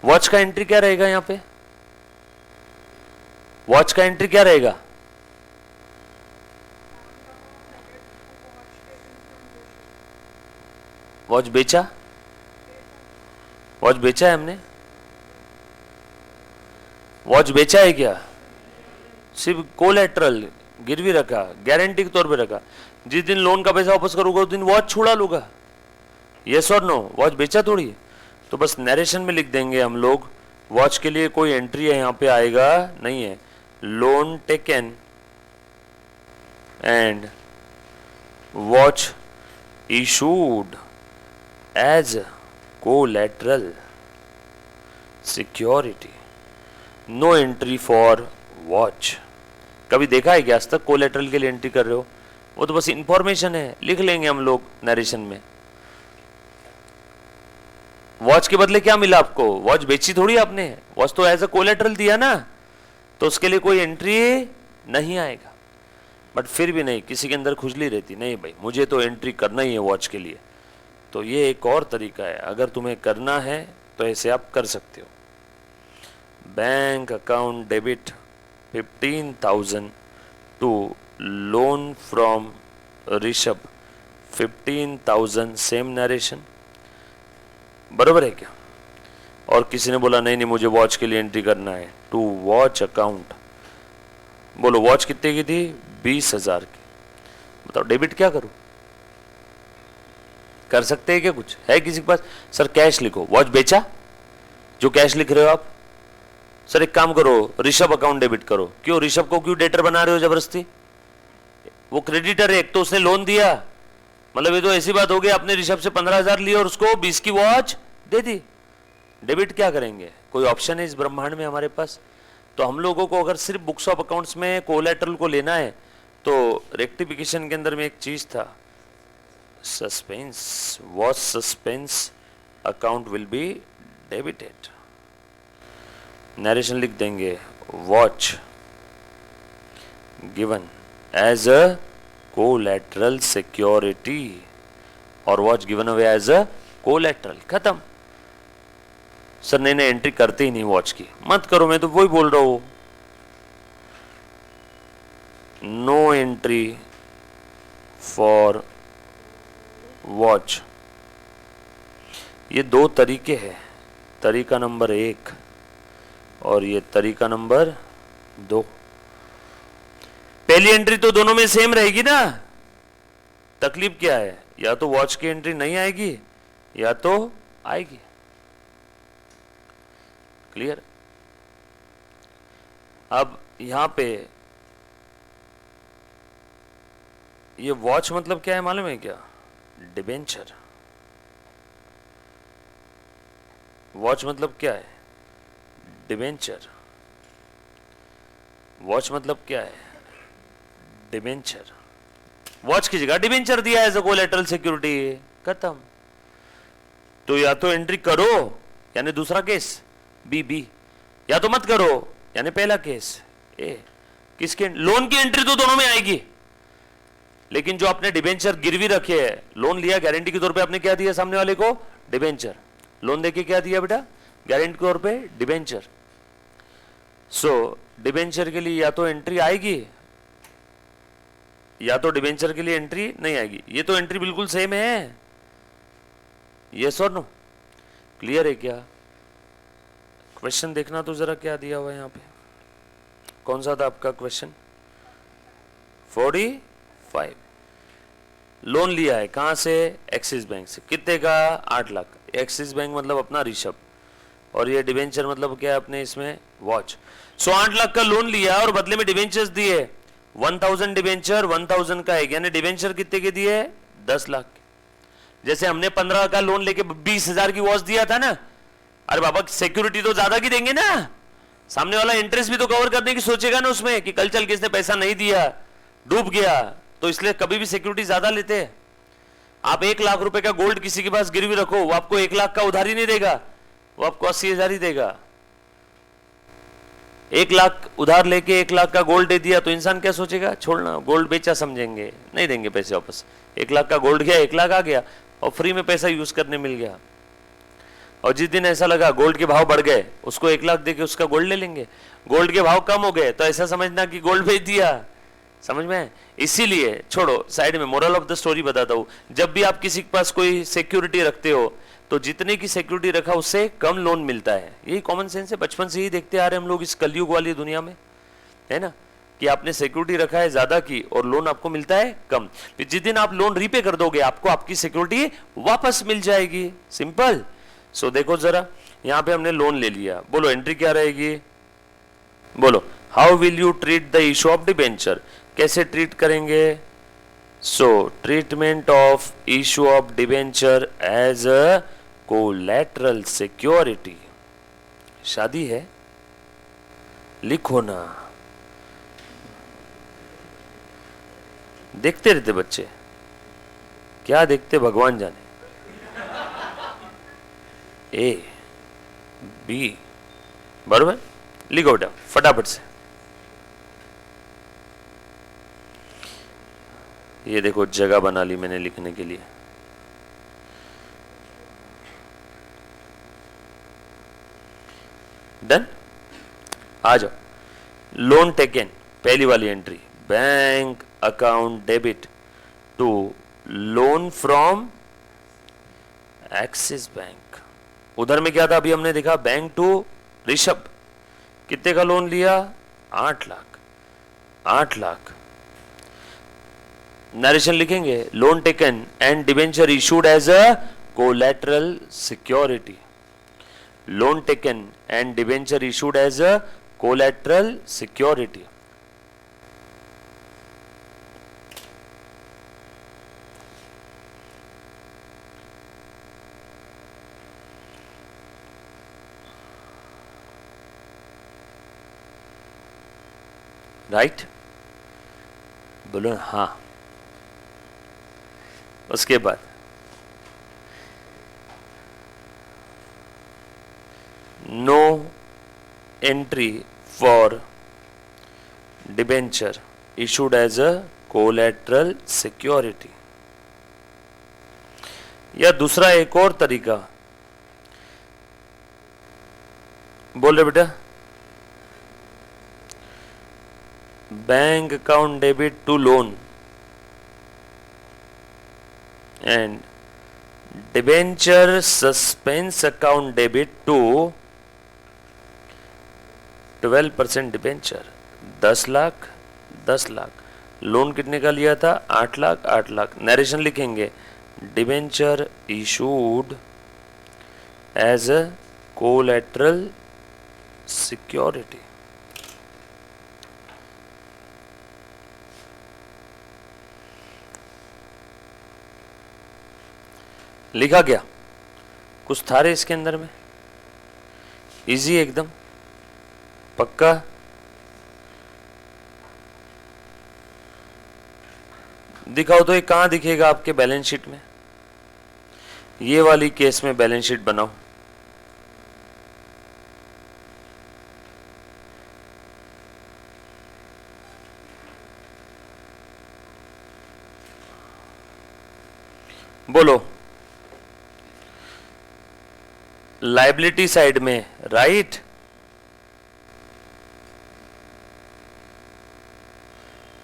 वॉच का एंट्री क्या रहेगा यहां पे? वॉच का एंट्री क्या रहेगा? वॉच बेचा? वॉच बेचा है हमने? वॉच बेचा है क्या? सिर्फ कोलैटरल गिरवी रखा, गारंटी के तौर पे रखा। जिस दिन लोन का पैसा वापस करूंगा उस दिन वॉच छुड़ा लूंगा। यस और नो? वॉच बेचा थोड़ी। तो बस नरेशन में लिख देंगे हम लोग, वॉच के लिए कोई एंट्री है यहाँ पे आएगा नहीं है। Loan taken and watch issued as collateral security, no entry for watch. कभी देखा है क्या आज तक कोलैटरल के लिए एंट्री कर रहे हो? वो तो बस इंफॉर्मेशन है, लिख लेंगे हम लोग नरेशन में। वॉच के बदले क्या मिला आपको? वॉच बेची थोड़ी आपने, वॉच तो एज अ कोलैटरल दिया ना, तो उसके लिए कोई एंट्री नहीं आएगा। बट फिर भी नहीं, किसी के अंदर खुजली रहती, नहीं भाई मुझे तो एंट्री करना ही है वॉच के लिए। तो ये एक और तरीका है, अगर तुम्हें करना है तो ऐसे आप कर सकते हो। Bank account debit 15,000 to loan from Rishabh 15,000, same narration, बरोबर है क्या? और किसी ने बोला नहीं नहीं मुझे वॉच के लिए एंट्री करना है, टू वॉच अकाउंट, बोलो वॉच कितने की थी? 20,000 की। बताओ डेबिट क्या करूं? कर सकते हैं क्या? कुछ है किसी के पास? सर कैश लिखो, वॉच बेचा, जो कैश लिख रहे हो आप। सर एक काम करो, ऋषभ अकाउंट डेबिट करो। क्यों? ऋषभ को क्यों डेटर बना रहे हो जबरदस्ती? वो क्रेडिटर है, एक तो उसने लोन दिया, मतलब ये तो ऐसी बात हो गई आपने ऋषभ से 15,000 लिए और उसको 20 की वॉच दे दी। डेबिट क्या करेंगे? कोई ऑप्शन है इस ब्रह्मांड में हमारे पास? तो हम लोगों को अगर सिर्फ बुक्स ऑफ अकाउंट्स में कोलैटरल को लेना है तो रेक्टिफिकेशन के अंदर में एक चीज था, suspense, watch suspense account will be debited. Narration लिख देंगे, watch given as a collateral security और watch given away as a collateral, खत्म। सर नहीं नहीं एंट्री करते ही नहीं वॉच की, मत करो, मैं तो वही बोल रहा हूं, नो एंट्री फॉर वॉच। ये दो तरीके हैं, तरीका नंबर 1 और ये तरीका नंबर 2। पहली एंट्री तो दोनों में सेम रहेगी ना, तकलीफ क्या है? या तो वॉच की एंट्री नहीं आएगी या तो आएगी। क्लियर? अब यहां पे ये वॉच मतलब क्या है मालूम है क्या? डिबेंचर। वॉच मतलब क्या है? डिबेंचर। वॉच मतलब क्या है? डिबेंचर। वॉच की जगह डिबेंचर दिया एज अ कोलैटरल सिक्योरिटी, खत्म। तो या तो एंट्री करो यानी दूसरा केस बी बी, या तो मत करो यानी पहला केस ए। किसके लोन की एंट्री तो दोनों में आएगी, लेकिन जो आपने डिबेंचर गिरवी रखे है, लोन लिया गारंटी के तौर पे, आपने क्या दिया सामने वाले को? डिबेंचर। लोन देके क्या दिया बेटा? गारंटी के तौर पे डिबेंचर। सो डिबेंचर के लिए या तो एंट्री आएगी या तो डिबेंचर के लिए एंट्री नहीं आएगी। ये तो एंट्री बिल्कुल सेम है, यस और नो? क्लियर है क्या? क्वेश्चन देखना तो जरा क्या दिया हुआ है यहाँ पे, कौन सा था आपका क्वेश्चन? 45। लोन लिया है कहां से? एक्सिस बैंक से। कितने का? 8 लाख। एक्सिस बैंक मतलब अपना ऋषभ, और ये डिबेंचर मतलब क्या है अपने इसमें? वॉच। सो 8 लाख का लोन लिया और बदले में डिबेंचर्स दिए 1000 डिबेंचर 1000 का है, यानी डिबेंचर कितने के दिए? 10 लाख। जैसे हमने 15 का लोन लेके 20,000 की वॉच दिया था ना, अरे बाबा सिक्योरिटी तो ज्यादा की देंगे ना, सामने वाला इंटरेस्ट भी तो कवर करने की सोचेगा ना उसमें, कि कल चल के इसने पैसा नहीं दिया, डूब गया, तो इसलिए कभी भी सिक्योरिटी ज्यादा लेते हैं। आप 1 लाख रुपए का गोल्ड किसी के पास गिरवी रखो, वो आपको 1 लाख का उधारी नहीं देगा, वो आपको 80,000 ही देगा। 1 लाख उधार लेके 1 लाख का गोल्ड दे दिया तो इंसान क्या सोचेगा? छोड़ना, गोल्ड बेचा समझेंगे, नहीं देंगे पैसे वापस। 1 लाख का गोल्ड गया, 1 लाख आ गया और फ्री में पैसा यूज करने मिल गया। और जिस दिन ऐसा लगा गोल्ड के भाव बढ़ गए, उसको 1 लाख देके उसका गोल्ड ले लेंगे। गोल्ड के भाव कम हो गए तो ऐसा समझना कि गोल्ड बेच दिया, समझ में? इसीलिए छोड़ो, साइड में मोरल ऑफ द स्टोरी बताता हूं, जब भी आप किसी के पास कोई सिक्योरिटी रखते हो तो जितने की सिक्योरिटी रखा उससे कम लोन मिलता है। यही कॉमन सेंस है, बचपन से ही देखते आ रहे हम लोग इस कलयुग वाली दुनिया में, है ना, कि आपने सिक्योरिटी रखा है ज्यादा की और लोन आपको मिलता है कम। फिर जिस दिन आप लोन रीपे कर दोगे आपको आपकी सिक्योरिटी वापस मिल जाएगी, सिंपल। सो देखो जरा, यहां पे हमने लोन ले लिया, बोलो एंट्री क्या रहेगी? बोलो, how will you treat the issue of debenture? कैसे ट्रीट करेंगे? So treatment of issue of debenture as a collateral security. शादी है, लिखो ना, देखते रहते बच्चे, क्या देखते भगवान जाने। ए बी बराबर, लिखो बेटा फटाफट से। ये देखो जगह बना ली मैंने लिखने के लिए। डन, आ जाओ। लोन टेकन, पहली वाली entry, bank account debit to loan from Axis bank. उधर में क्या था अभी हमने देखा? Bank to Rishabh. कितने का लोन लिया? 8 लाख। 8 लाख। नरेशन लिखेंगे, loan taken and debenture issued as a collateral security. Loan taken and debenture issued as a collateral security. Right? बोलो हाँ। उसके बाद no entry for debenture issued as a collateral security. या दूसरा एक और तरीका, बोल रहे बेटा, bank account debit to loan and debenture suspense account debit to 12% debenture. 10 lakh 10 lakh. Loan कितने का लिया था? 8 लाख 8 लाख। नरेशन लिखेंगे, debenture issued as a collateral security. लिखा गया? कुछ था रे इसके अंदर में? इजी एकदम, पक्का? दिखाओ तो ये कहां दिखेगा आपके बैलेंस शीट में? ये वाली केस में बैलेंस शीट बनाओ। बोलो, लायबिलिटी साइड में, राइट,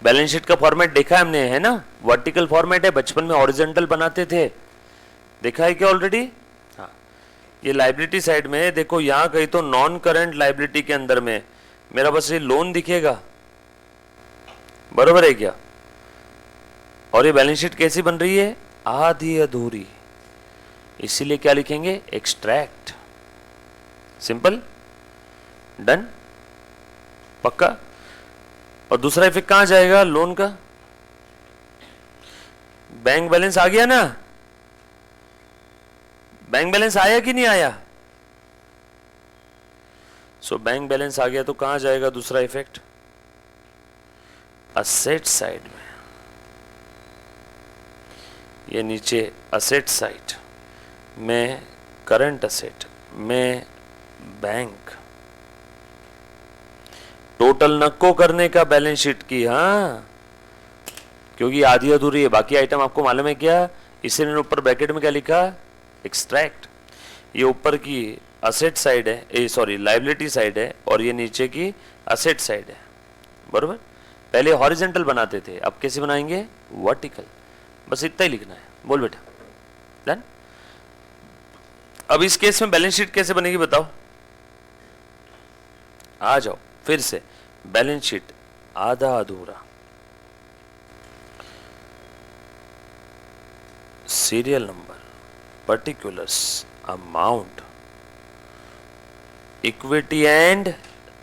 बैलेंस शीट का फॉर्मेट देखा है हमने, है ना, वर्टिकल फॉर्मेट है, बचपन में हॉरिजॉन्टल बनाते थे, देखा है क्या ऑलरेडी? हाँ, ये लायबिलिटी साइड में देखो, यहां कहीं तो नॉन करंट लायबिलिटी के अंदर में मेरा बस ये लोन दिखेगा, बरोबर है क्या? और ये बैलेंस शीट कैसी बन रही है? आधी अधूरी, इसीलिए क्या लिखेंगे? एक्सट्रैक्ट। सिंपल, डन, पक्का। और दूसरा इफेक्ट कहां जाएगा? लोन का। बैंक बैलेंस आ गया ना? बैंक बैलेंस आया कि नहीं आया? सो बैंक बैलेंस आ गया तो कहां जाएगा दूसरा इफेक्ट? असेट साइड में। ये नीचे असेट साइड में करंट असेट में बैंक, टोटल नको करने का बैलेंस शीट की, हाँ, क्योंकि आधी अधूरी है। बाकी आइटम आपको मालूम है क्या? इसीलिए ऊपर ब्रैकेट में क्या लिखा? एक्सट्रैक्ट। ये ऊपर की असेट साइड है, सॉरी लायबिलिटी साइड है, और ये नीचे की असेट साइड है, बरोबर। पहले हॉरिजॉन्टल बनाते थे, अब कैसे बनाएंगे? वर्टिकल। बस इतना ही लिखना है। बोल बेटा, डन। अब इस केस में बैलेंस शीट कैसे बनेगी बताओ? आ जाओ फिर से, बैलेंस शीट आधा अधूरा, serial number, particulars, amount, equity and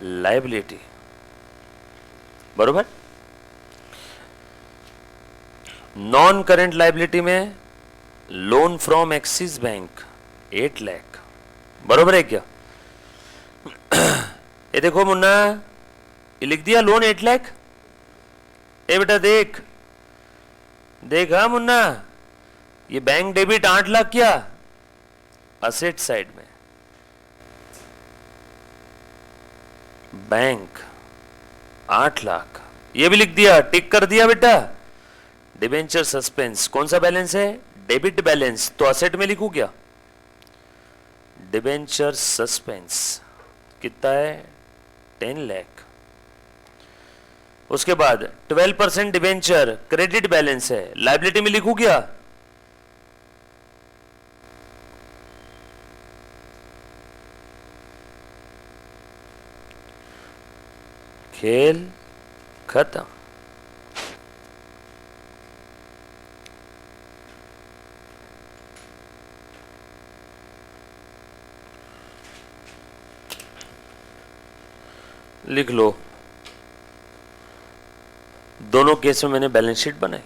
liability, बरोबर। नॉन करेंट लायबिलिटी में loan from Axis bank 8 lakh, बरोबर है क्या? ये देखो मुन्ना, ये लिख दिया लोन 8 लाख। ए बेटा देख, देख, हाँ मुन्ना, ये बैंक डेबिट 8 लाख क्या? असेट साइड में बैंक 8 लाख, ये भी लिख दिया, टिक कर दिया बेटा। डिबेंचर सस्पेंस कौन सा बैलेंस है? डेबिट बैलेंस, तो असेट में लिखूं क्या? डिबेंचर सस्पेंस कितना है? 10 लाख। उसके बाद 12% डिबेंचर क्रेडिट बैलेंस है, लायबिलिटी में लिखूं क्या? खेल खत्म। लिख लो, दोनों केस में मैंने बैलेंस शीट बनाई।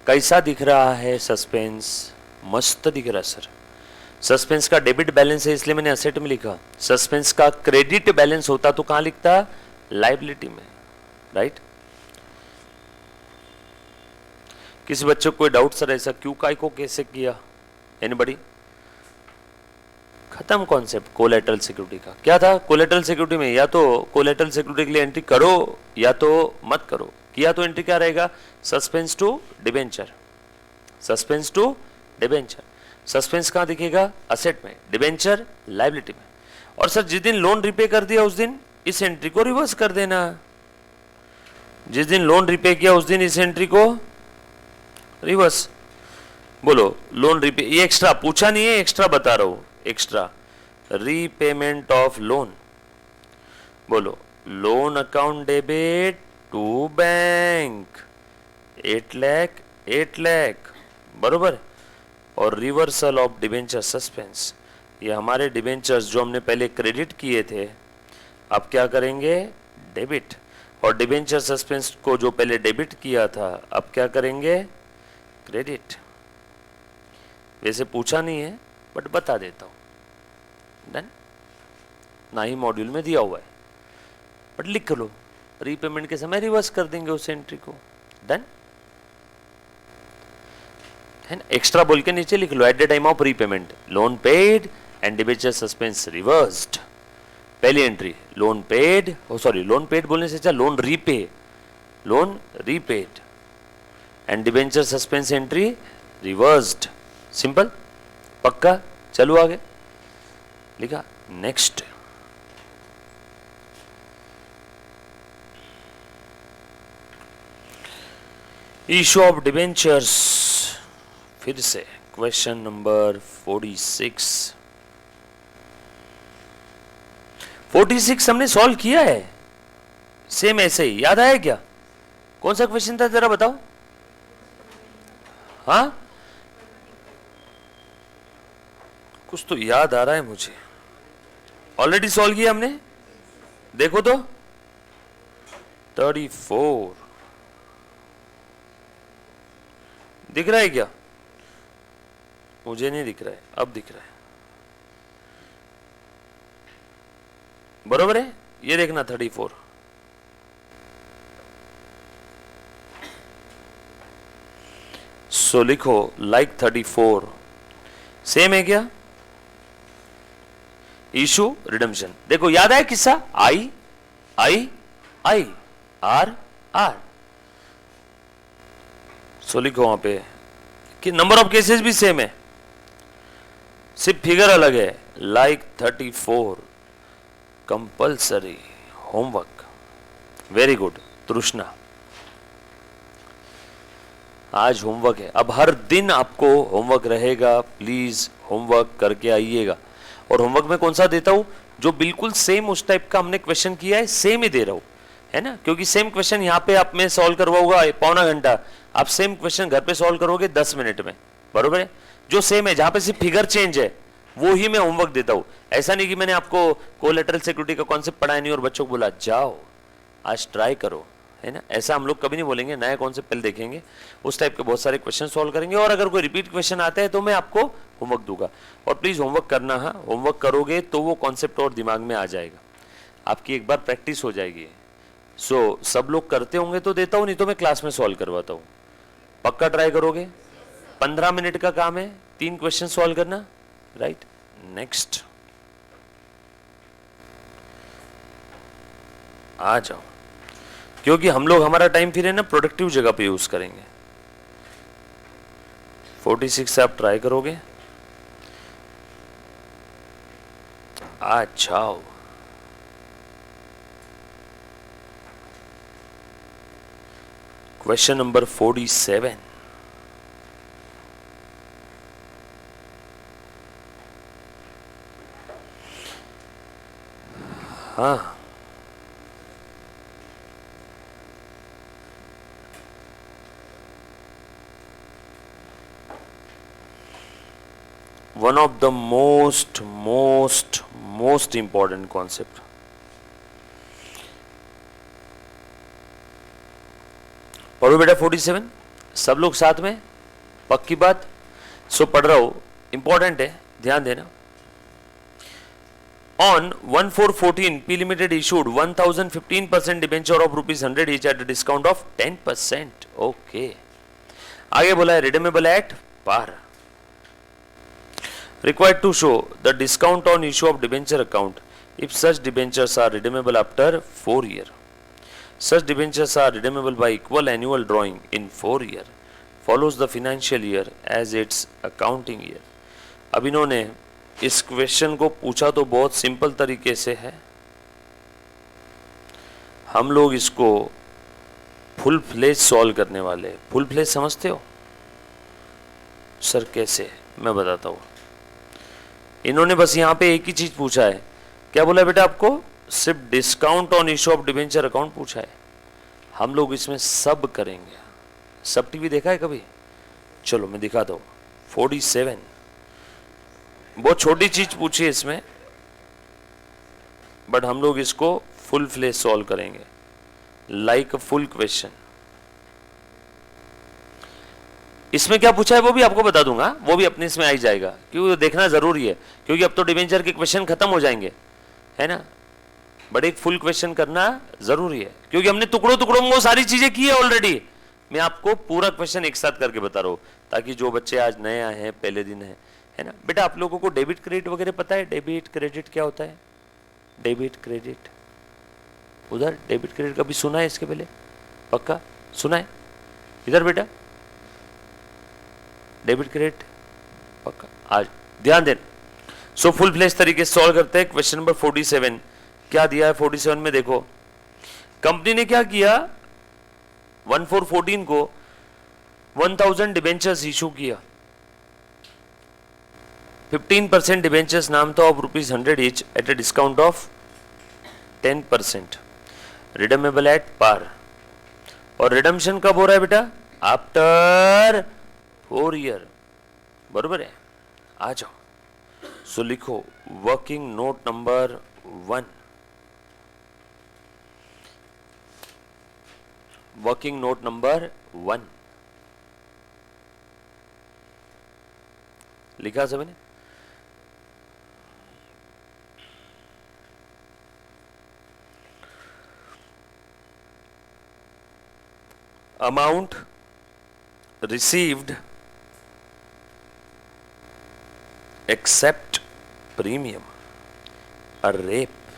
कैसा दिख रहा है सस्पेंस? मस्त दिख रहा है सर। सस्पेंस का डेबिट बैलेंस है इसलिए मैंने असेट में लिखा। सस्पेंस का क्रेडिट बैलेंस होता तो कहां लिखता? लायबिलिटी में, राइट। किसी बच्चे को कोई डाउट सर ऐसा क्यों, काय को, कैसे किया? एनीबॉडी? खत्म कॉन्सेप्ट कोलेटरल सिक्योरिटी का। क्या था कोलेटरल सिक्योरिटी में? या तो कोलेटरल सिक्योरिटी के लिए एंट्री करो या तो मत करो। किया तो एंट्री क्या रहेगा? Suspense to debenture, suspense to debenture. Suspense कहां दिखेगा? असेट में, डिबेंचर लायबिलिटी में। और सर जिस दिन लोन रिपे कर दिया उस दिन इस एंट्री को रिवर्स कर देना। जिस दिन लोन रिपे किया उस दिन इस एंट्री को रिवर्स। बोलो, लोन रिपे, ये एक्स्ट्रा पूछा नहीं है, एक्स्ट्रा बता रहा हूं, एक्स्ट्रा। रीपेमेंट ऑफ लोन, बोलो, loan account debit to bank 8 lakh 8 lakh, बरोबर। और रिवर्सल ऑफ डिबेंचर सस्पेंस, ये हमारे डिबेंचर्स जो हमने पहले क्रेडिट किए थे अब क्या करेंगे? डेबिट। और डिबेंचर सस्पेंस को जो पहले डेबिट किया था अब क्या करेंगे? क्रेडिट। वैसे पूछा नहीं है बट बता देता हूं, डन। ना ही मॉड्यूल में दिया हुआ है बट लिख लो, रीपेमेंट के समय रिवर्स कर देंगे उस एंट्री को, डन। है ना, एक्स्ट्रा बोल के नीचे लिख लो, at the time of repayment loan paid and debenture suspense reversed. पहली entry loan paid, sorry loan paid बोलने से अच्छा loan repaid and debenture suspense entry reversed. Simple, पक्का। चलो आगे लिखा। नेक्स्ट इशू ऑफ डिबेंचर्स, फिर से क्वेश्चन नंबर 46। 46 हमने सॉल्व किया है, सेम ऐसे ही। याद आया क्या? कौन सा क्वेश्चन था जरा बताओ। हाँ, कुछ तो याद आ रहा है मुझे। ऑलरेडी सॉल्व किया हमने, देखो तो 34 दिख रहा है क्या? मुझे नहीं दिख रहा है, अब दिख रहा है। बरोबर है, ये देखना 34। सो लिखो लाइक 34 सेम है क्या? Issue redemption. देखो याद है किस्सा, आई आई आई आर आर। सो लिखो वहां पे कि नंबर ऑफ केसेस भी सेम है, सिर्फ फिगर अलग है। Like 34 compulsory homework. Very good तृष्णा, आज होमवर्क है। अब हर दिन आपको होमवर्क रहेगा, प्लीज होमवर्क करके आइएगा। और होमवर्क में कौन सा देता हूं? जो बिल्कुल सेम उस टाइप का हमने क्वेश्चन किया है, सेम ही दे रहा हूं, है ना। क्योंकि सेम क्वेश्चन यहाँ पे आप में सॉल्व करवाऊंगा पौना घंटा, आप सेम क्वेश्चन घर पे सॉल्व करोगे 10 मिनट में, बरोबर है। जो सेम है, जहां पे सिर्फ फिगर चेंज है, वो ही मैं होमवर्क देता हूं। ऐसा नहीं कि मैंने आपको कोलेटरल सिक्योरिटी का कॉन्सेप्ट पढ़ाया नहीं और बच्चों को बोला जाओ आज ट्राई करो, है ना। ऐसा हम लोग कभी नहीं बोलेंगे, नया कॉन्सेप्ट पहले देखेंगे, उस टाइप के बहुत सारे क्वेश्चन सॉल्व करेंगे। और अगर कोई रिपीट क्वेश्चन आता है तो मैं आपको होमवर्क दूंगा। और प्लीज होमवर्क करना है, होमवर्क करोगे तो वो कॉन्सेप्ट और दिमाग में आ जाएगा, आपकी एक बार प्रैक्टिस हो जाएगी। सो सब लोग करते होंगे तो देता हूं, नहीं तो मैं क्लास में सॉल्व करवाता हूं। पक्का ट्राई करोगे? 15 मिनट का काम है, 3 क्वेश्चन सॉल्व करना, राइट। नेक्स्ट आ जाओ, क्योंकि हम लोग हमारा टाइम फिर है ना प्रोडक्टिव जगह पे यूज करेंगे। 46 से आप ट्राई करोगे? आ जाओ। Question number 47। हाँ, one of the most important concept। पढ़ो बेटा 47, सब लोग साथ में, पक्की बात। सो पढ़ रहा हूं, इंपॉर्टेंट है, ध्यान देना। On 1/4/14, P Limited issued 1015% debenture of ₹100 each at a discount of 10%। Okay, आगे बोला है redeemable at par. Required to show the discount on issue of debenture account if such debentures are redeemable after 4 years. Such debentures are redeemable by equal annual drawing in 4 years. Follows the financial year as its accounting year. अब इन्होंने इस question को पूछा तो बहुत simple तरीके से है, हम लोग इसको फुल फ्लेज सॉल्व करने वाले। फुल फ्लेज समझते हो सर कैसे? मैं बताता हूँ। इन्होंने बस यहाँ पे एक ही चीज पूछा है, क्या बोला बेटा आपको? सिर्फ discount on issue of debenture account पूछा है। हम लोग इसमें सब करेंगे। सब टीवी देखा है कभी? चलो मैं दिखाता हूँ। 47 बहुत छोटी चीज पूछी है इसमें, बट हम लोग इसको फुल फ्लेज सॉल्व करेंगे, लाइक अ फुल क्वेश्चन। इसमें क्या पूछा है वो भी आपको बता दूंगा, वो भी अपने इसमें आ ही जाएगा, क्योंकि देखना जरूरी है, क्योंकि अब तो डिबेंचर के क्वेश्चन खत्म हो जाएंगे, है ना। बट एक फुल क्वेश्चन करना जरूरी है, क्योंकि हमने टुकड़ों टुकड़ों में वो सारी चीजें की है ऑलरेडी। मैं आपको पूरा क्वेश्चन एक साथ करके बता रहा हूँ ताकि जो बच्चे आज नए आए हैं, पहले दिन है ना। बेटा आप लोगों को डेबिट क्रेडिट वगैरह पता है? डेबिट क्रेडिट क्या होता है? डेबिट क्रेडिट, उधर डेबिट क्रेडिट कभी सुना है इसके पहले? पक्का सुना है? इधर बेटा डेबिट क्रेडिट पक्का? आज ध्यान देना। सो फुल फ्लेश तरीके से सॉल्व करते हैं। क्वेश्चन नंबर 47 क्या दिया है? 47 में देखो कंपनी ने क्या किया, 1414 को 1000 डिबेंचर्स इशू किया। 15% डिबेंचर्स नाम तो of ₹100 each at a discount of 10%, redeemable at par. और रिडम्पशन कब हो रहा है बेटा? आफ्टर 4 ईयर, बरोबर है। आ जाओ। सो लिखो working note number 1, working note number 1 लिखा सबने? Amount received except premium, a rape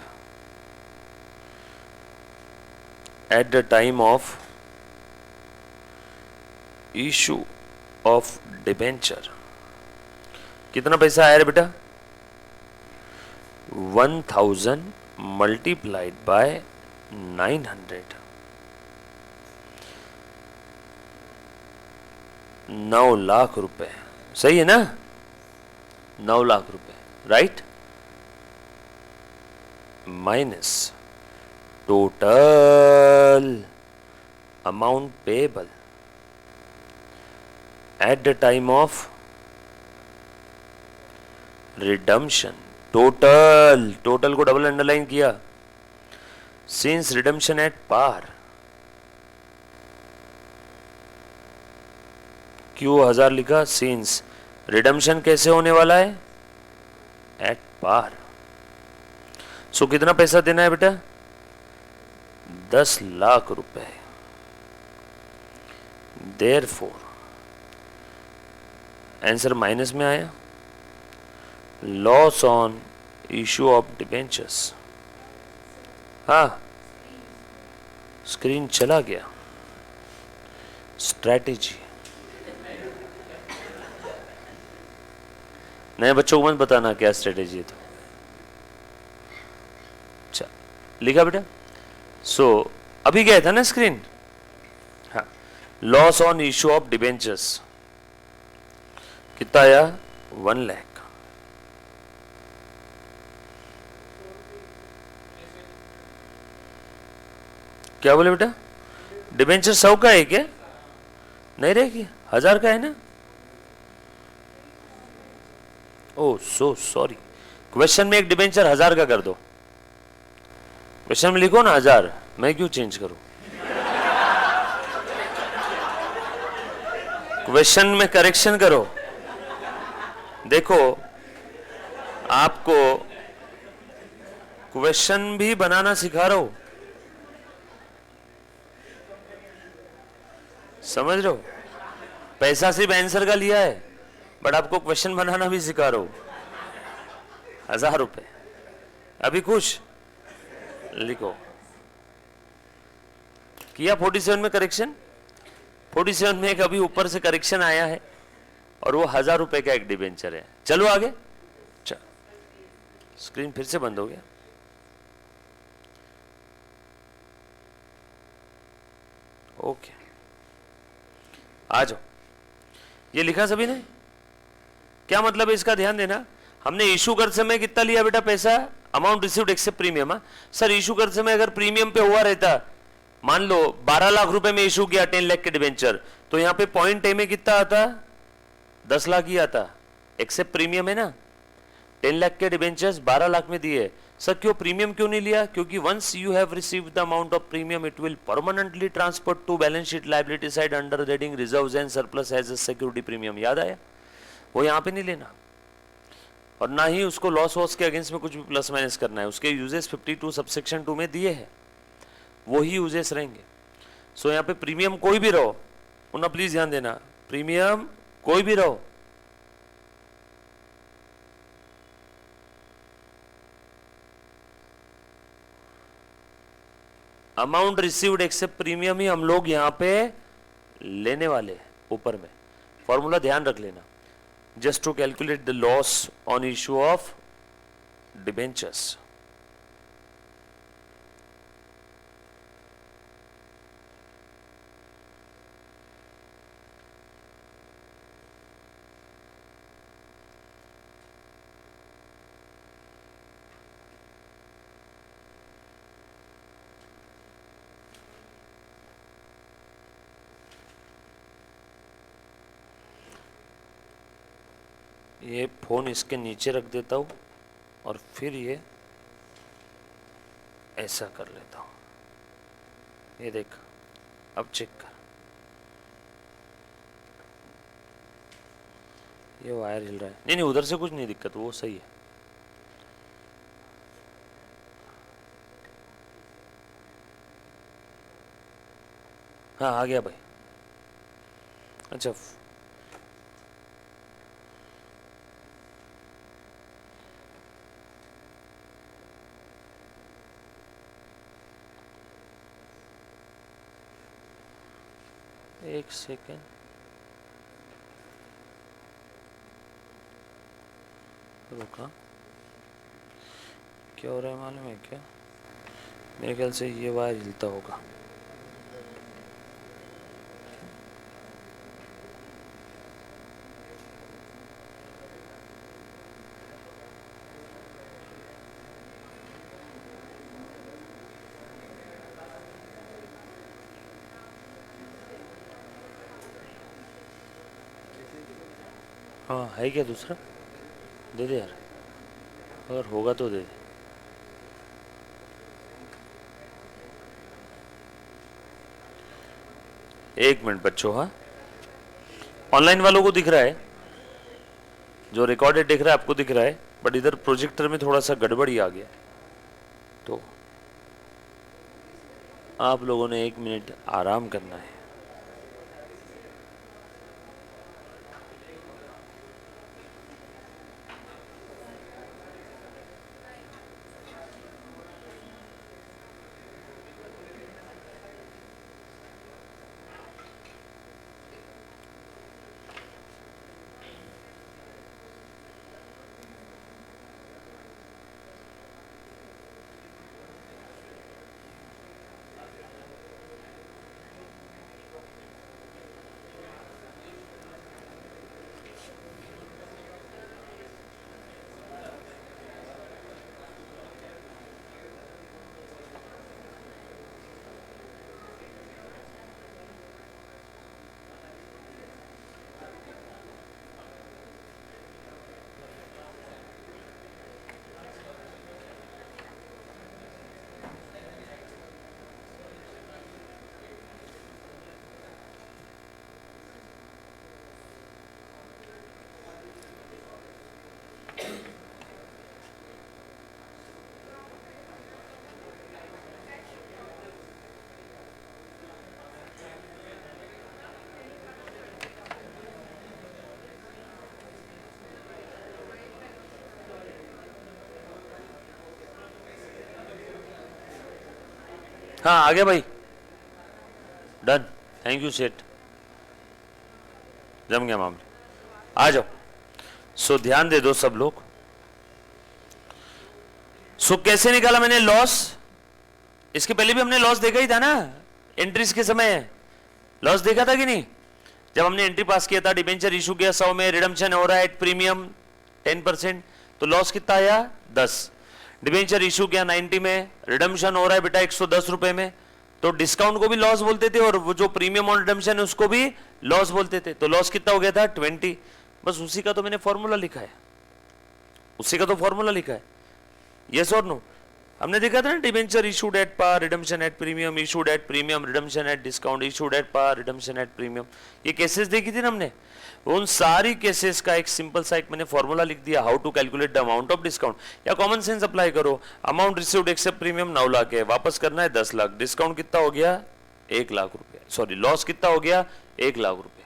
at the time of issue of debenture। कितना पैसा आया रे बेटा? 1000 multiplied by 900, 9 लाख रुपए। सही है ना? 9 लाख रुपए, right? Minus total amount payable eight the time of redemption. Total, total को डबल अंडरलाइन किया। सिंस रिडम्पशन एट पार, क्यों 1000 लिखा? सिंस रिडम्पशन कैसे होने वाला है? At par. सो कितना पैसा देना है बेटा? 10 लाख रुपए। देयरफॉर आंसर माइनस में आया। Loss on issue of debentures. हाँ, स्क्रीन चला गया। स्ट्रैटेजी नए बच्चों को मत बताना क्या स्ट्रेटेजी है। तो अच्छा लिखा बेटा? सो अभी गया था ना स्क्रीन? हाँ, loss on issue of debentures कितना आया? 1 लाख। क्या बोले बेटा? डिबेंचर 100 का है क्या? नहीं रहेगी, 1000 का है ना? ओह सो सॉरी। क्वेश्चन में एक डिबेंचर 1000 का कर दो। क्वेश्चन में लिखो ना 1000, मैं क्यों चेंज करूं? क्वेश्चन में करेक्शन करो। देखो आपको क्वेश्चन भी बनाना सिखा रहा हूं, समझ रहे हो? पैसा सिर्फ आंसर का लिया है, बट आपको क्वेश्चन बनाना भी सिखा रहा हूं। 1000 रुपए। अभी खुश? लिखो किया 47 में करेक्शन। 47 में एक अभी ऊपर से करेक्शन आया है और वो 1000 रुपए का एक डिबेंचर है। चलो आगे। स्क्रीन फिर से बंद हो गया। ओके आ जाओ। ये लिखा सभी ने? क्या मतलब है इसका? ध्यान देना। हमने इशू कर समय कितना लिया बेटा पैसा? Amount received except premium. Sir issue कर समय अगर प्रीमियम पे हुआ रहता, मान लो 12 लाख रुपए में इशू किया 10 लाख के डिबेंचर, तो यहां पे पॉइंट ए में कितना आता? 10 लाख ही आता। एक्सेप्ट प्रीमियम है ना। 10 लाख के डिबेंचर्स 12 लाख में दिए। सर क्यों प्रीमियम क्यों नहीं लिया? क्योंकि once you have received the amount of premium it will permanently transfer to balance sheet liability side under heading reserves and surplus as a security premium. याद आया? वो यहां पे नहीं लेना और ना ही उसको लॉस वॉस के अगेंस्ट में कुछ भी प्लस माइनस करना है। उसके यूजेस 52 सबसेक्शन 2 में दिए हैं, वो ही यूजेस रहेंगे। सो यहाँ पे प्रीमियम कोई भी रहो, मुन्ना प्लीज ध्यान देना, प्रीमियम कोई भी रहो, अमाउंट रिसीव्ड एक्सेप्ट प्रीमियम ही हम लोग यहां पे लेने वाले हैं ऊपर में। फॉर्मूला ध्यान रख लेना, just to calculate the loss on issue of debentures. ये फोन इसके नीचे रख देता हूँ और फिर ये ऐसा कर लेता हूँ। ये देख, अब चेक कर, ये वायर हिल रहा है। नहीं नहीं, उधर से कुछ नहीं दिक्कत, वो सही है। हाँ आ गया भाई। अच्छा, एक सेकेंड, रुका, क्या हो रहा है मालूम है क्या? मेरे ख्याल से ये वायर हिलता होगा। हाँ है क्या दूसरा? दे दे यार, अगर होगा तो दे दे। एक मिनट बच्चों, हाँ ऑनलाइन वालों को दिख रहा है, जो रिकॉर्डेड दिख रहा है आपको दिख रहा है, बट इधर प्रोजेक्टर में थोड़ा सा गड़बड़ी आ गया, तो आप लोगों ने 1 मिनट आराम करना है। हाँ आ गया भाई, डन, थैंक यू सेठ, जम गया मामला, आ जाओ। सो ध्यान दे दो सब लोग। सो कैसे निकाला मैंने लॉस? इसके पहले भी हमने लॉस देखा ही था ना, एंट्रीज के समय लॉस देखा था कि नहीं? जब हमने एंट्री पास किया था, डिबेंचर इशू किया 100 में, रिडम्पशन हो रहा है एट प्रीमियम 10%, तो लॉस कितना आया 10। डिबेंचर इशू किया 90 में, रिडम्पशन हो रहा है बेटा 110 रुपए में, तो डिस्काउंट को भी लॉस बोलते थे और वो जो प्रीमियम ऑन रिडम्पशन है उसको भी लॉस बोलते थे। तो लॉस कितना हो गया था 20। बस उसी का तो मैंने फॉर्मूला लिखा है, उसी का तो फॉर्मूला लिखा है, यस और नो। हमने देखा था ना, debenture issued at par, redemption at premium, issued at premium, redemption at discount, issued at par, redemption at premium, ये केसेस देखी थी ना हमने। उन सारी केसेस का एक सिंपल सा एक मैंने फॉर्मूला लिख दिया, how to calculate the amount of discount. या कॉमन सेंस अप्लाई करो, amount received except premium 9 lakh है, वापस करना है 10 लाख, डिस्काउंट कितना हो गया 1 लाख रुपया। सॉरी लॉस कितना हो गया, 1,00,000 रुपए।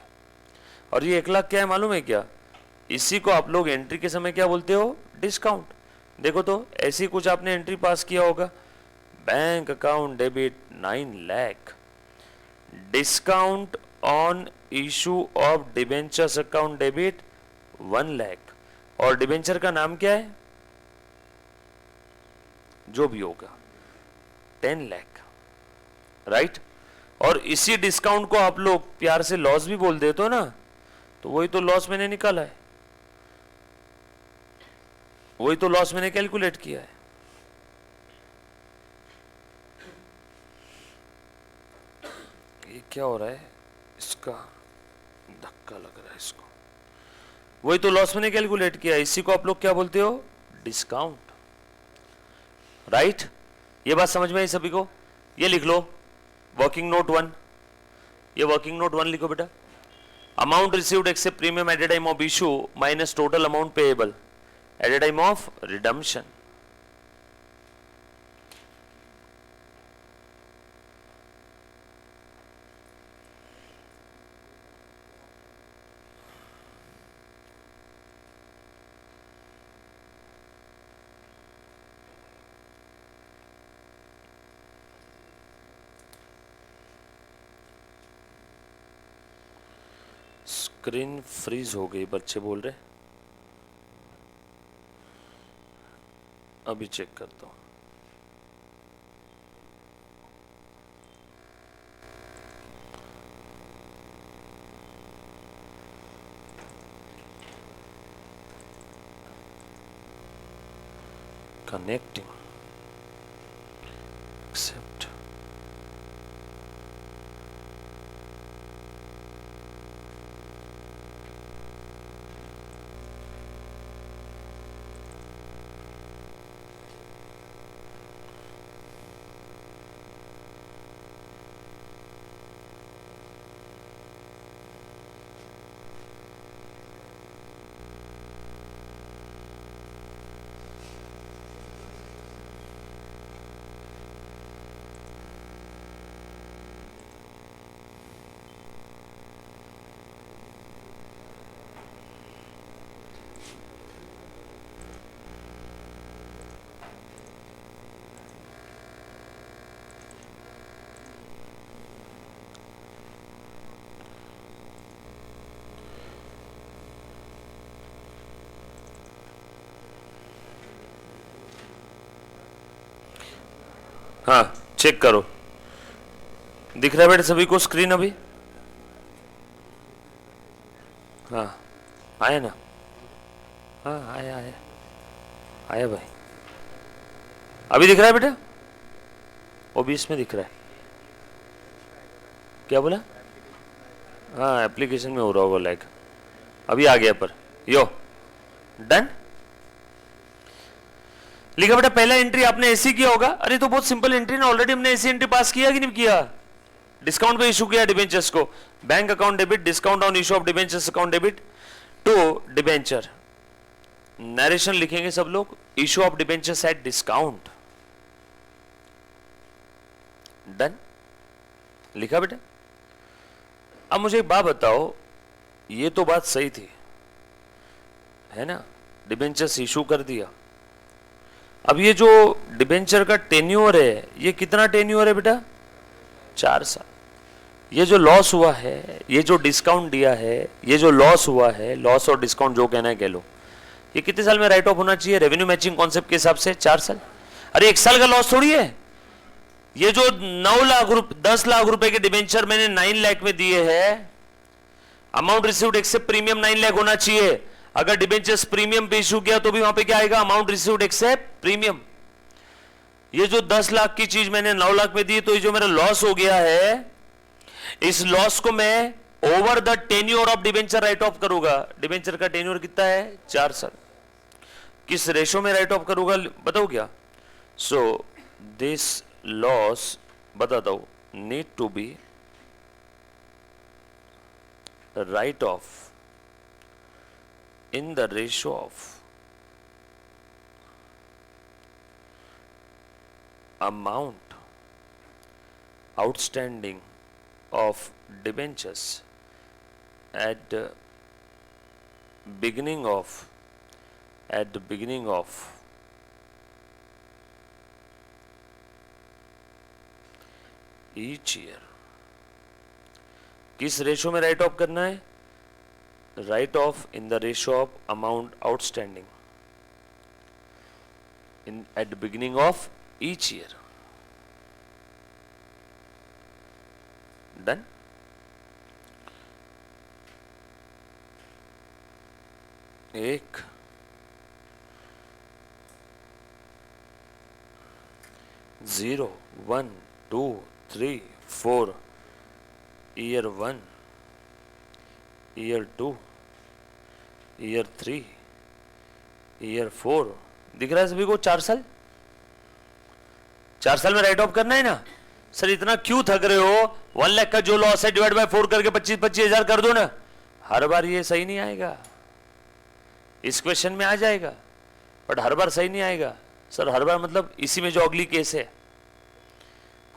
और ये 1,00,000 क्या है मालूम है क्या, इसी को आप लोग एंट्री के समय क्या बोलते हो, डिस्काउंट। देखो तो ऐसी कुछ आपने एंट्री पास किया होगा, bank account debit 9,00,000, discount on issue of debentures account debit 1,00,000, और डिबेंचर का नाम क्या है, जो भी होगा 10,00,000, राइट। और इसी डिस्काउंट को आप लोग प्यार से लॉस भी बोल देते हो ना, तो वही तो लॉस मैंने निकाला है, वही तो लॉस मैंने कैलकुलेट किया है। ये क्या हो रहा है, इसका धक्का लग रहा है इसको, वही तो लॉस मैंने कैलकुलेट किया है, इसी को आप लोग क्या बोलते हो, डिस्काउंट, राइट। ये बात समझ में आई सभी को। ये लिख लो वर्किंग नोट 1, ये वर्किंग नोट 1 लिखो बेटा, amount received except premium at the time of issue minus total amount payable at the time of redemption. Screen freeze हो गई, बच्चे बोल रहे, अभी चेक करता हूं। कनेक्टिंग, एक्सेप्ट, हाँ चेक करो, दिख रहा है बेटा सभी को स्क्रीन अभी, हाँ आया ना, हाँ आया आया आया भाई, अभी दिख रहा है बेटा, ओबीएस में दिख रहा है, क्या बोला, हाँ एप्लीकेशन में हो रहा होगा लैग, अभी आ गया पर, यो डन। लिखा बेटा पहला एंट्री आपने ऐसी किया होगा, अरे तो बहुत सिंपल एंट्री ना, ऑलरेडी हमने ऐसी एंट्री पास किया कि नहीं किया, डिस्काउंट पे इशू किया डिबेंचर्स को, bank account debit, discount on issue of debentures account debit to debenture, narration लिखेंगे सब लोग, issue of debentures at discount, done, लिखा बेटा। अब मुझे एक बात बताओ, ये तो बात सही थी है ना, डिबेंचर्स इशू कर दिया, अब ये जो डिबेंचर का टेन्योर है, ये कितना टेन्योर है बेटा, 4 साल। ये जो लॉस हुआ है, ये जो डिस्काउंट दिया है, ये जो लॉस हुआ है, लॉस और डिस्काउंट जो कहना है कह लो, ये कितने साल में राइट ऑफ होना चाहिए, रेवेन्यू मैचिंग कॉन्सेप्ट के हिसाब से 4 साल। अरे 1 साल का लॉस थोड़ी है, ये जो 10 लाख रुपए के डिबेंचर मैंने 9 लाख में दिए हैं, amount received except premium 9 lakh होना चाहिए, अगर डिबेंचर्स प्रीमियम पे इशू किया तो भी वहां पे क्या आएगा, अमाउंट रिसीव्ड एक्सेप्ट प्रीमियम। ये जो 10 लाख की चीज मैंने 9 लाख में दी, तो ये जो मेरा लॉस हो गया है, इस लॉस को मैं over the tenure of debenture right of करूंगा। डिबेंचर का टेन्योर कितना है, 4 साल। किस रेशो में राइट ऑफ करूंगा बताओ क्या, सो दिस लॉस बताता हूं, need to be write off in the ratio of amount outstanding of debentures at the beginning of each year. किस रेशो में राइट ऑफ करना है? Right of in the ratio of amount outstanding in eight the beginning of each year. Done. एक 0 1 2 3 4 year 1 year 2 year 3 year 4. दिख रहा है सभी को? 4 साल में राइट ऑफ करना है ना. सर इतना क्यों थक रहे हो? 1 लाख का जो लॉस है डिवाइड बाय 4 करके 25,000 कर दो ना. हर बार ये सही नहीं आएगा. इस क्वेश्चन में आ जाएगा बट हर बार सही नहीं आएगा. सर हर बार मतलब इसी में जो अगली केस है.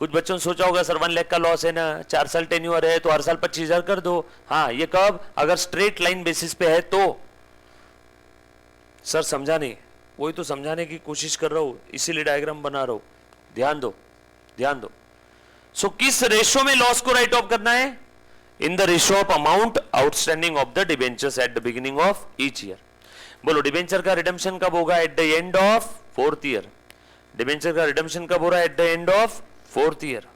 कुछ बच्चों ने सोचा होगा सर 1 लाख का लॉस है ना, 4 साल टेन्योर है तो हर साल 25,000 कर दो. हाँ, ये कब? अगर स्ट्रेट लाइन बेसिस पे है तो. सर समझा नहीं. वही तो समझाने की कोशिश कर रहा हूं, इसीलिए डायग्राम बना रहा हूं. ध्यान दो. सो किस रेशो में लॉस को राइट ऑफ करना है? इन the ratio of amount outstanding of the debentures eight the beginning of each year. बोलो डिबेंचर का रिडेम्पशन कब होगा? Eight the end of 4th year. Debenture का रिडेम्पशन कब हो रहा है? Eight the end of 4th year.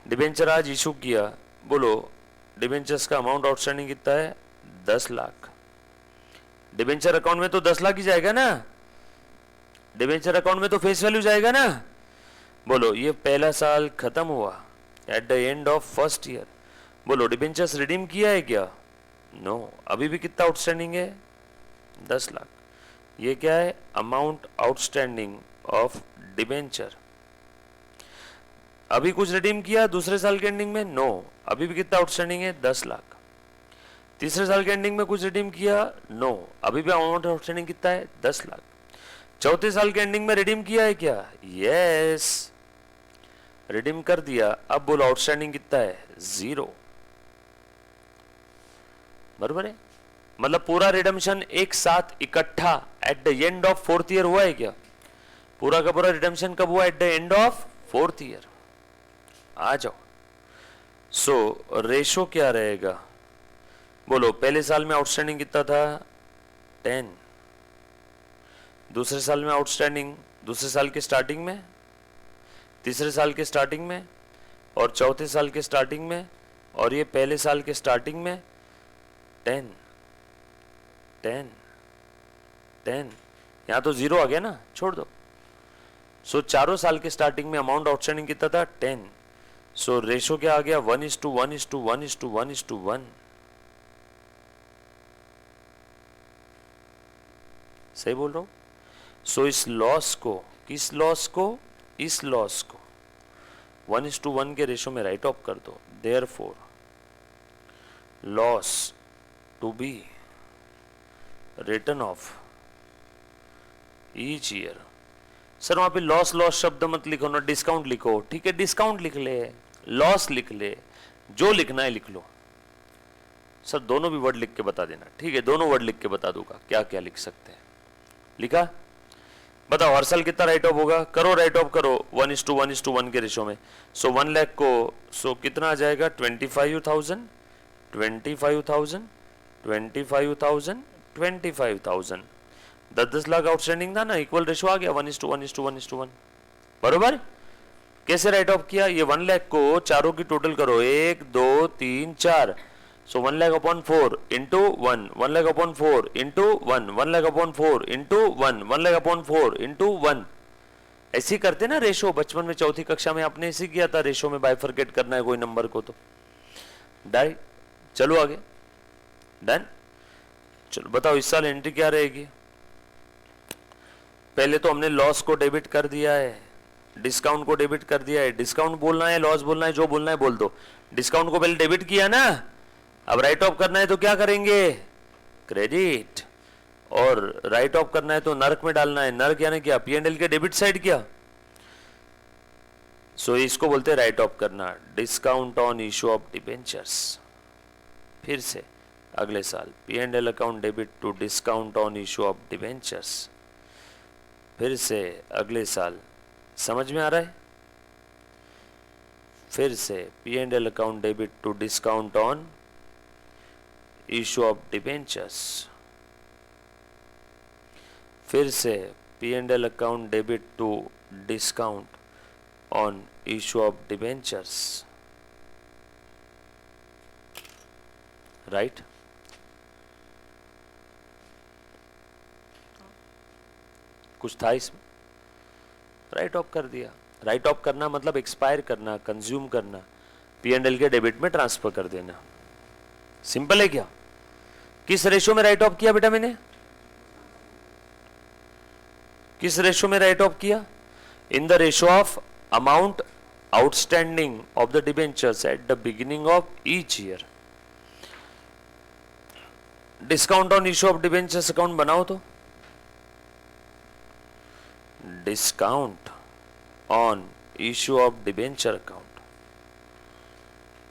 Debenture आज इशू किया. बोलो डिबेंचर्स का अमाउंट आउटस्टैंडिंग कितना है? 10 लाख. डिबेंचर अकाउंट में तो 10 लाख ही जाएगा ना. डिबेंचर अकाउंट में तो फेस वैल्यू जाएगा ना. बोलो ये पहला साल खत्म हुआ at the end of 1st year. बोलो डिबेंचर्स रिडीम किया है क्या? नो. अभी भी कितना आउटस्टैंडिंग है? 10 लाख. ये क्या है? Amount outstanding of debenture. अभी कुछ रिडीम किया दूसरे साल के एंडिंग में? नो. अभी भी कितना आउटस्टैंडिंग है? 10 लाख. तीसरे साल के एंडिंग में कुछ रिडीम किया? नो. अभी भी अमाउंट आउटस्टैंडिंग कितना है? 10 लाख. चौथे साल के एंडिंग में रिडीम किया है क्या? यस, रिडीम कर दिया. अब बोलो आउटस्टैंडिंग कितना है? 0. बराबर है. मतलब पूरा रिडम्पशन एक साथ इकट्ठा at the end of 4th year हुआ है क्या? पूरा का पूरा रिडम्पशन कब हुआ? At the end of 4th year. आ जाओ. सो रेशो क्या रहेगा? बोलो पहले साल में आउटस्टैंडिंग कितना था? 10. दूसरे साल में आउटस्टैंडिंग दूसरे साल के स्टार्टिंग में, तीसरे साल के स्टार्टिंग में और चौथे साल के स्टार्टिंग में और ये पहले साल के स्टार्टिंग में 10 10 10. यहां तो 0 आ गया ना, छोड़ दो. सो चारों साल के स्टार्टिंग में अमाउंट आउटस्टैंडिंग कितना था? 10. सो रेशो क्या आ गया? 1:1:1:1:1. सही बोल रहा हूं? सो इस लॉस को, किस लॉस को? इस लॉस को 1:1 के रेशो में राइट ऑफ कर दो. Therefore loss to be written off each year. Sir वहां पे लॉस शब्द मत लिखो ना, डिस्काउंट लिखो. ठीक है, डिस्काउंट लिख ले, लॉस लिख ले, जो लिखना है लिख लो. सर दोनों भी वर्ड लिख के बता देना. ठीक है, दोनों वर्ड लिख के बता दूंगा क्या क्या लिख सकते हैं. लिखा? बताओ हर साल कितना राइट ऑफ होगा? करो राइट ऑफ करो 1:1:1 के रेशो में. सो 1 लाख को सो कितना आ जाएगा? 25,000 25,000 25,000 25,000. 10 लाख आउटस्टैंडिंग था ना, इक्वल रेशो आ गया 1:1:1:1. बरोबर? कैसे राइट ऑफ किया? ये 1 लाख को चारों की टोटल करो, 1 2 3 4. सो 1 lakh upon 4 into 1, 1 lakh upon 4 into 1, 1 lakh upon 4 into 1, 1 lakh upon 4 into 1. ऐसे ही करते ना रेशो. बचपन में चौथी कक्षा में आपने ऐसे किया था. रेशो में बाइफरकेट करना है कोई नंबर को तो डाई. चलो आगे. डन. चलो बताओ इस साल एंट्री क्या रहेगी? पहले तो हमने लॉस को डेबिट कर दिया है, डिस्काउंट को डेबिट कर दिया है. डिस्काउंट बोलना है, लॉस बोलना है, जो बोलना है बोल दो. डिस्काउंट को पहले डेबिट किया ना, अब राइट ऑफ करना है तो क्या करेंगे? क्रेडिट. और राइट ऑफ करना है तो नर्क में डालना है. नर्क यानी क्या? P&L के डेबिट साइड. क्या सो इसको बोलते हैं राइट ऑफ करना, discount on issue of debentures. फिर से अगले साल P&L account debit to discount on issue of debentures. फिर से अगले साल, समझ में आ रहा है? फिर से P&L account debit to discount on issue of debentures. फिर से P&L account debit to discount on issue of debentures, right? कुछ था इसमें? राइट ऑफ कर दिया। राइट ऑफ करना मतलब एक्सपायर करना, कंज्यूम करना, P&L के डेबिट में ट्रांसफर कर देना। सिंपल है क्या? किस रेशो में राइट ऑफ किया बेटा मैंने? किस रेशो में राइट ऑफ किया? इन the ratio of amount outstanding of the debentures eight the beginning of each year. Discount on issue of debentures account बनाओ तो, discount on issue of debenture account.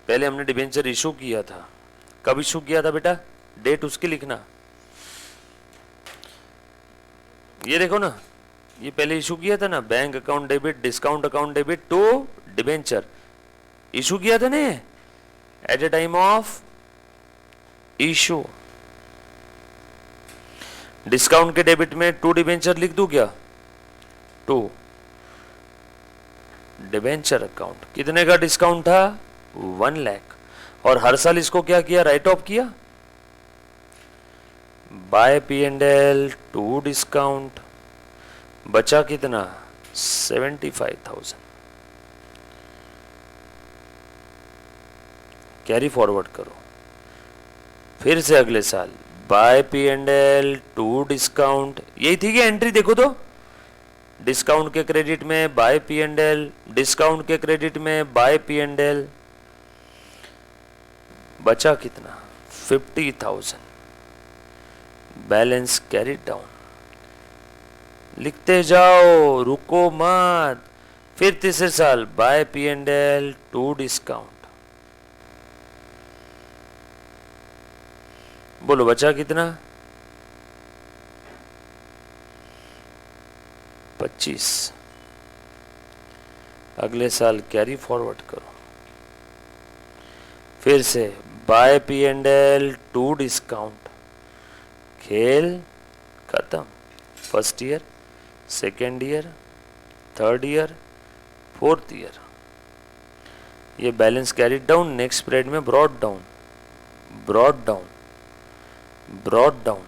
पहले हमने डिबेंचर इशू किया था, कब इशू किया था बेटा? डेट उसकी लिखना। ये देखो ना, ये पहले इशू किया था ना, bank account debit discount account debit to debenture, इशू किया था ना at the time of issue. Discount के डेबिट में टू डिबेंचर लिख दूं क्या? To debenture account. कितने का डिस्काउंट था? 1 लाख। और हर साल इसको क्या किया? राइट ऑफ किया बाय P&L टू डिस्काउंट। बचा कितना? 75,000। कैरी फॉरवर्ड करो। फिर से अगले साल बाय P&L टू डिस्काउंट। यही थी क्या एंट्री? देखो तो, डिस्काउंट के क्रेडिट में बाय P&L, डिस्काउंट के क्रेडिट में बाय P&L। बचा कितना? 50,000। Balance carry down. लिखते जाओ, रुको मत। फिर तीसरे साल बाय P&L टू डिस्काउंट। बोलो बचा कितना? 25। अगले साल कैरी फॉरवर्ड करो। फिर से बाय P&L टू डिस्काउंट। खेल खत्म। First year, second year, third year, fourth year. ये balance carry down, next period में brought down, brought down, brought down.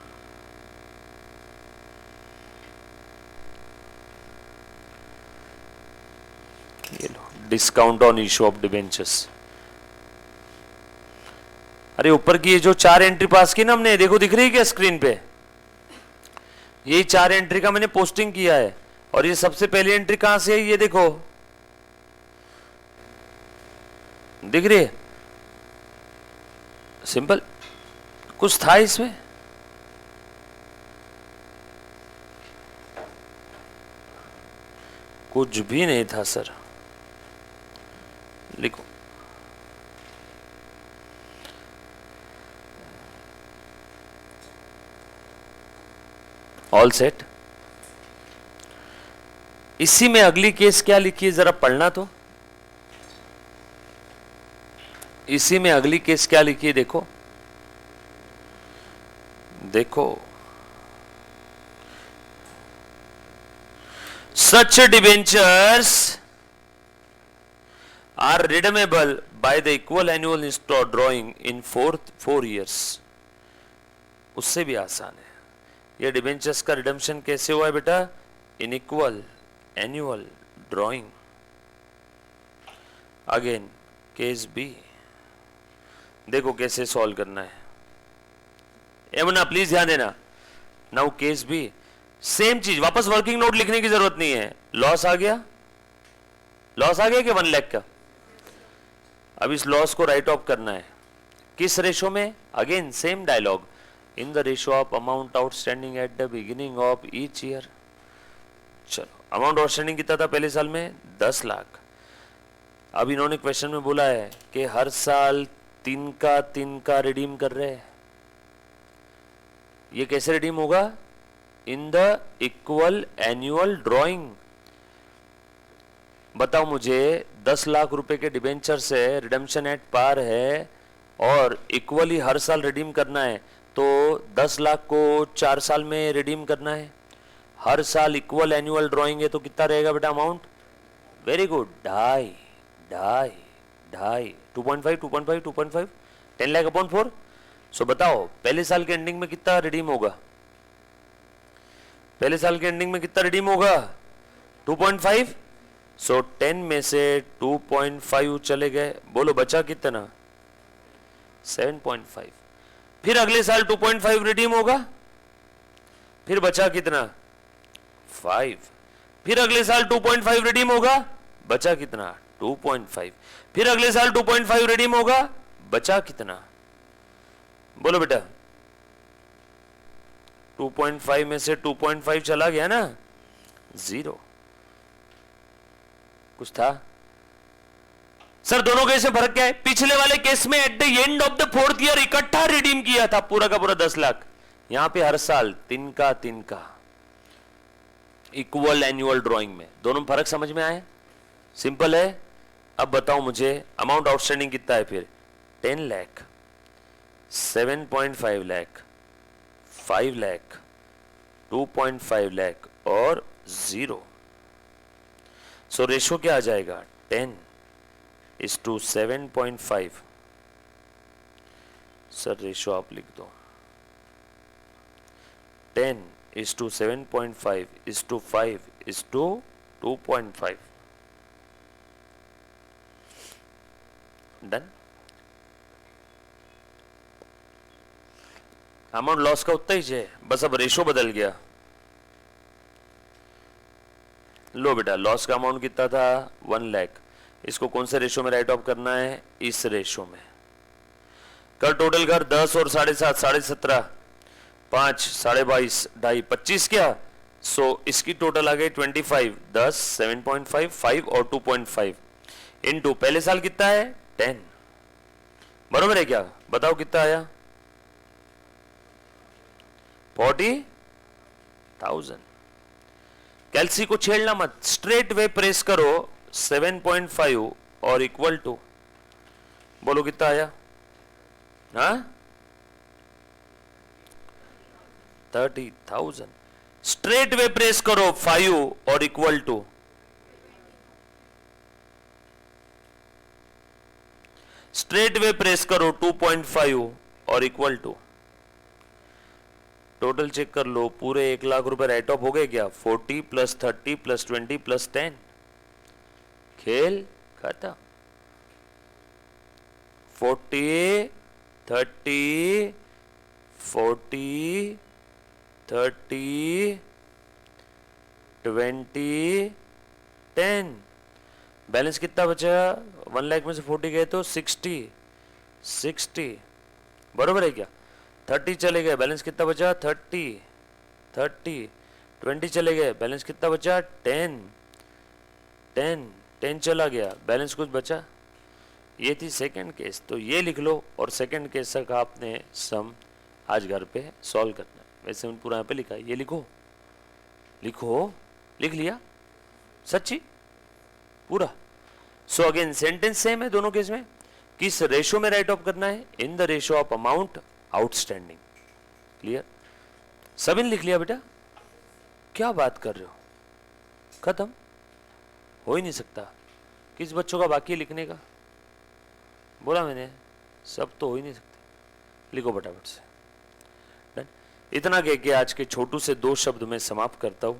ये लो, discount on issue of debentures. अरे ऊपर की ये जो 4 एंट्री पास की ना हमने, देखो दिख रही है क्या स्क्रीन पे? यही 4 एंट्री का मैंने पोस्टिंग किया है। और ये सबसे पहली एंट्री कहां से है? ये देखो, दिख रही है? सिंपल। कुछ था इसमें? कुछ भी नहीं था सर। लिखो, ऑल सेट। इसी में अगली केस क्या लिखी है जरा पढ़ना तो। इसी में अगली केस क्या लिखी है देखो, देखो। Such debentures are redeemable by the equal annual installment drawing in 4 years। उससे भी आसान है। ये डिबेंचर्स का रिडम्पशन कैसे हुआ है बेटा? In equal annual drawing. Again case B, देखो कैसे सॉल्व करना है। एमना प्लीज ध्यान देना। नाउ केस बी, सेम चीज, वापस वर्किंग नोट लिखने की जरूरत नहीं है। लॉस आ गया, लॉस आ गया कि 1 लाख का। अब इस लॉस को राइट ऑफ करना है। किस रेशो में? Again same dialogue, in the ratio of amount outstanding at the beginning of each year. चलो, अमाउंट आउटस्टैंडिंग कितना था पहले साल में? 10 लाख। अब इन्होंने क्वेश्चन में बोला है कि हर साल 3 का रिडीम कर रहे हैं। ये कैसे रिडीम होगा? In the equal annual drawing. बताओ मुझे 10 लाख रुपए के डिबेंचर से रिडेम्पशन एट पार है और इक्वली हर साल रिडीम करना है, तो 10 लाख को 4 साल में रिडीम करना है। हर साल इक्वल एनुअल ड्रॉइंग है तो कितना रहेगा बेटा amount? Very good, 2.5 10 lakh upon 4। सो बताओ पहले साल के एंडिंग में कितना रिडीम होगा? पहले साल के एंडिंग में कितना रिडीम होगा? 2.5। सो 10 में से 2.5 चले गए, बोलो बचा कितना? 7.5। फिर अगले साल 2.5 रिडीम होगा, फिर बचा कितना? 5। फिर अगले साल 2.5 रिडीम होगा, बचा कितना? 2.5। फिर अगले साल 2.5 रिडीम होगा, बचा कितना? बोलो बेटा। 2.5 में से 2.5 चला गया ना, 0। कुछ था सर? दोनों केस में फर्क क्या है? पिछले वाले केस में eight the end of the 4th year इकट्ठा रिडीम किया था पूरा का पूरा 10 लाख। यहां पे हर साल 3 का इक्वल एनुअल ड्रॉइंग में। दोनों में फर्क समझ में आया? सिंपल है। अब बताओ मुझे अमाउंट आउटस्टैंडिंग कितना है फिर? 10 लाख, 7.5 लाख, 5 लाख, 2.5 लाख और 0। सो रेशो क्या आ जाएगा? 10:7.5। सर रेशो आप लिख दो। 10:7.5:5:2.5। डन। अमाउंट लॉस का उतना ही है, बस अब रेशो बदल गया। लो बेटा, लॉस का अमाउंट कितना था? 1 लाख। इसको कौन से रेशो में राइट ऑफ करना है? इस रेशो में। कर टोटल कर 10 और 7.5 17.5 5 22.5 2.5 25 क्या? सो इसकी टोटल आ गई 25। 10 7.5 5 और 2.5 इनटू पहले साल कितना है? 10। बरोबर है क्या? बताओ कितना आया? 40,000। कैल्सी को छेड़ना मत, स्ट्रेट वे प्रेस करो 7.5 और इक्वल टू, बोलो कितना आया? हाँ 30,000। स्ट्रेट वे प्रेस करो 5 और equal to, straight way press करो 2.5 और इक्वल टू। टोटल चेक कर लो, पूरे 1 लाख रुपए राइट ऑफ हो गए क्या? 40 + 30 + 20 + 10। खेल खत्म। 40 30 40 30 20 10। बैलेंस कितना बचा? 1 लाख में से 40 गए तो 60। बरोबर है क्या? 30 चले गए, बैलेंस कितना बचा? 30 20 चले गए, बैलेंस कितना बचा? 10 चला गया, बैलेंस कुछ बचा? ये थी सेकंड केस। तो ये लिख लो और सेकंड केस तक आपने सम आज घर पे सॉल्व करना है। वैसे मैंने पूरा यहाँ पे लिखा है, ये लिख लिया सच्ची पूरा। सो अगेन सेंटेंस सेम है दोनों केस में। किस रेशो में राइट ऑफ करना है? इन the ratio of amount outstanding. Clear? सभी ने लिख लिया बेटा? क्या बात कर रहे हो? खत्म? हो ही नहीं सकता। किस बच्चों का बाकी है लिखने का? बोला मैंने, सब तो हो ही नहीं सकते। लिखो फटाफट से। डन। इतना कह के आज के छोटू से 2 शब्द में समाप्त करता हूं।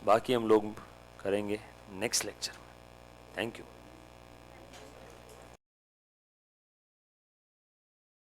बाकी हम लोग करेंगे नेक्स्ट लेक्चर में। Thank you.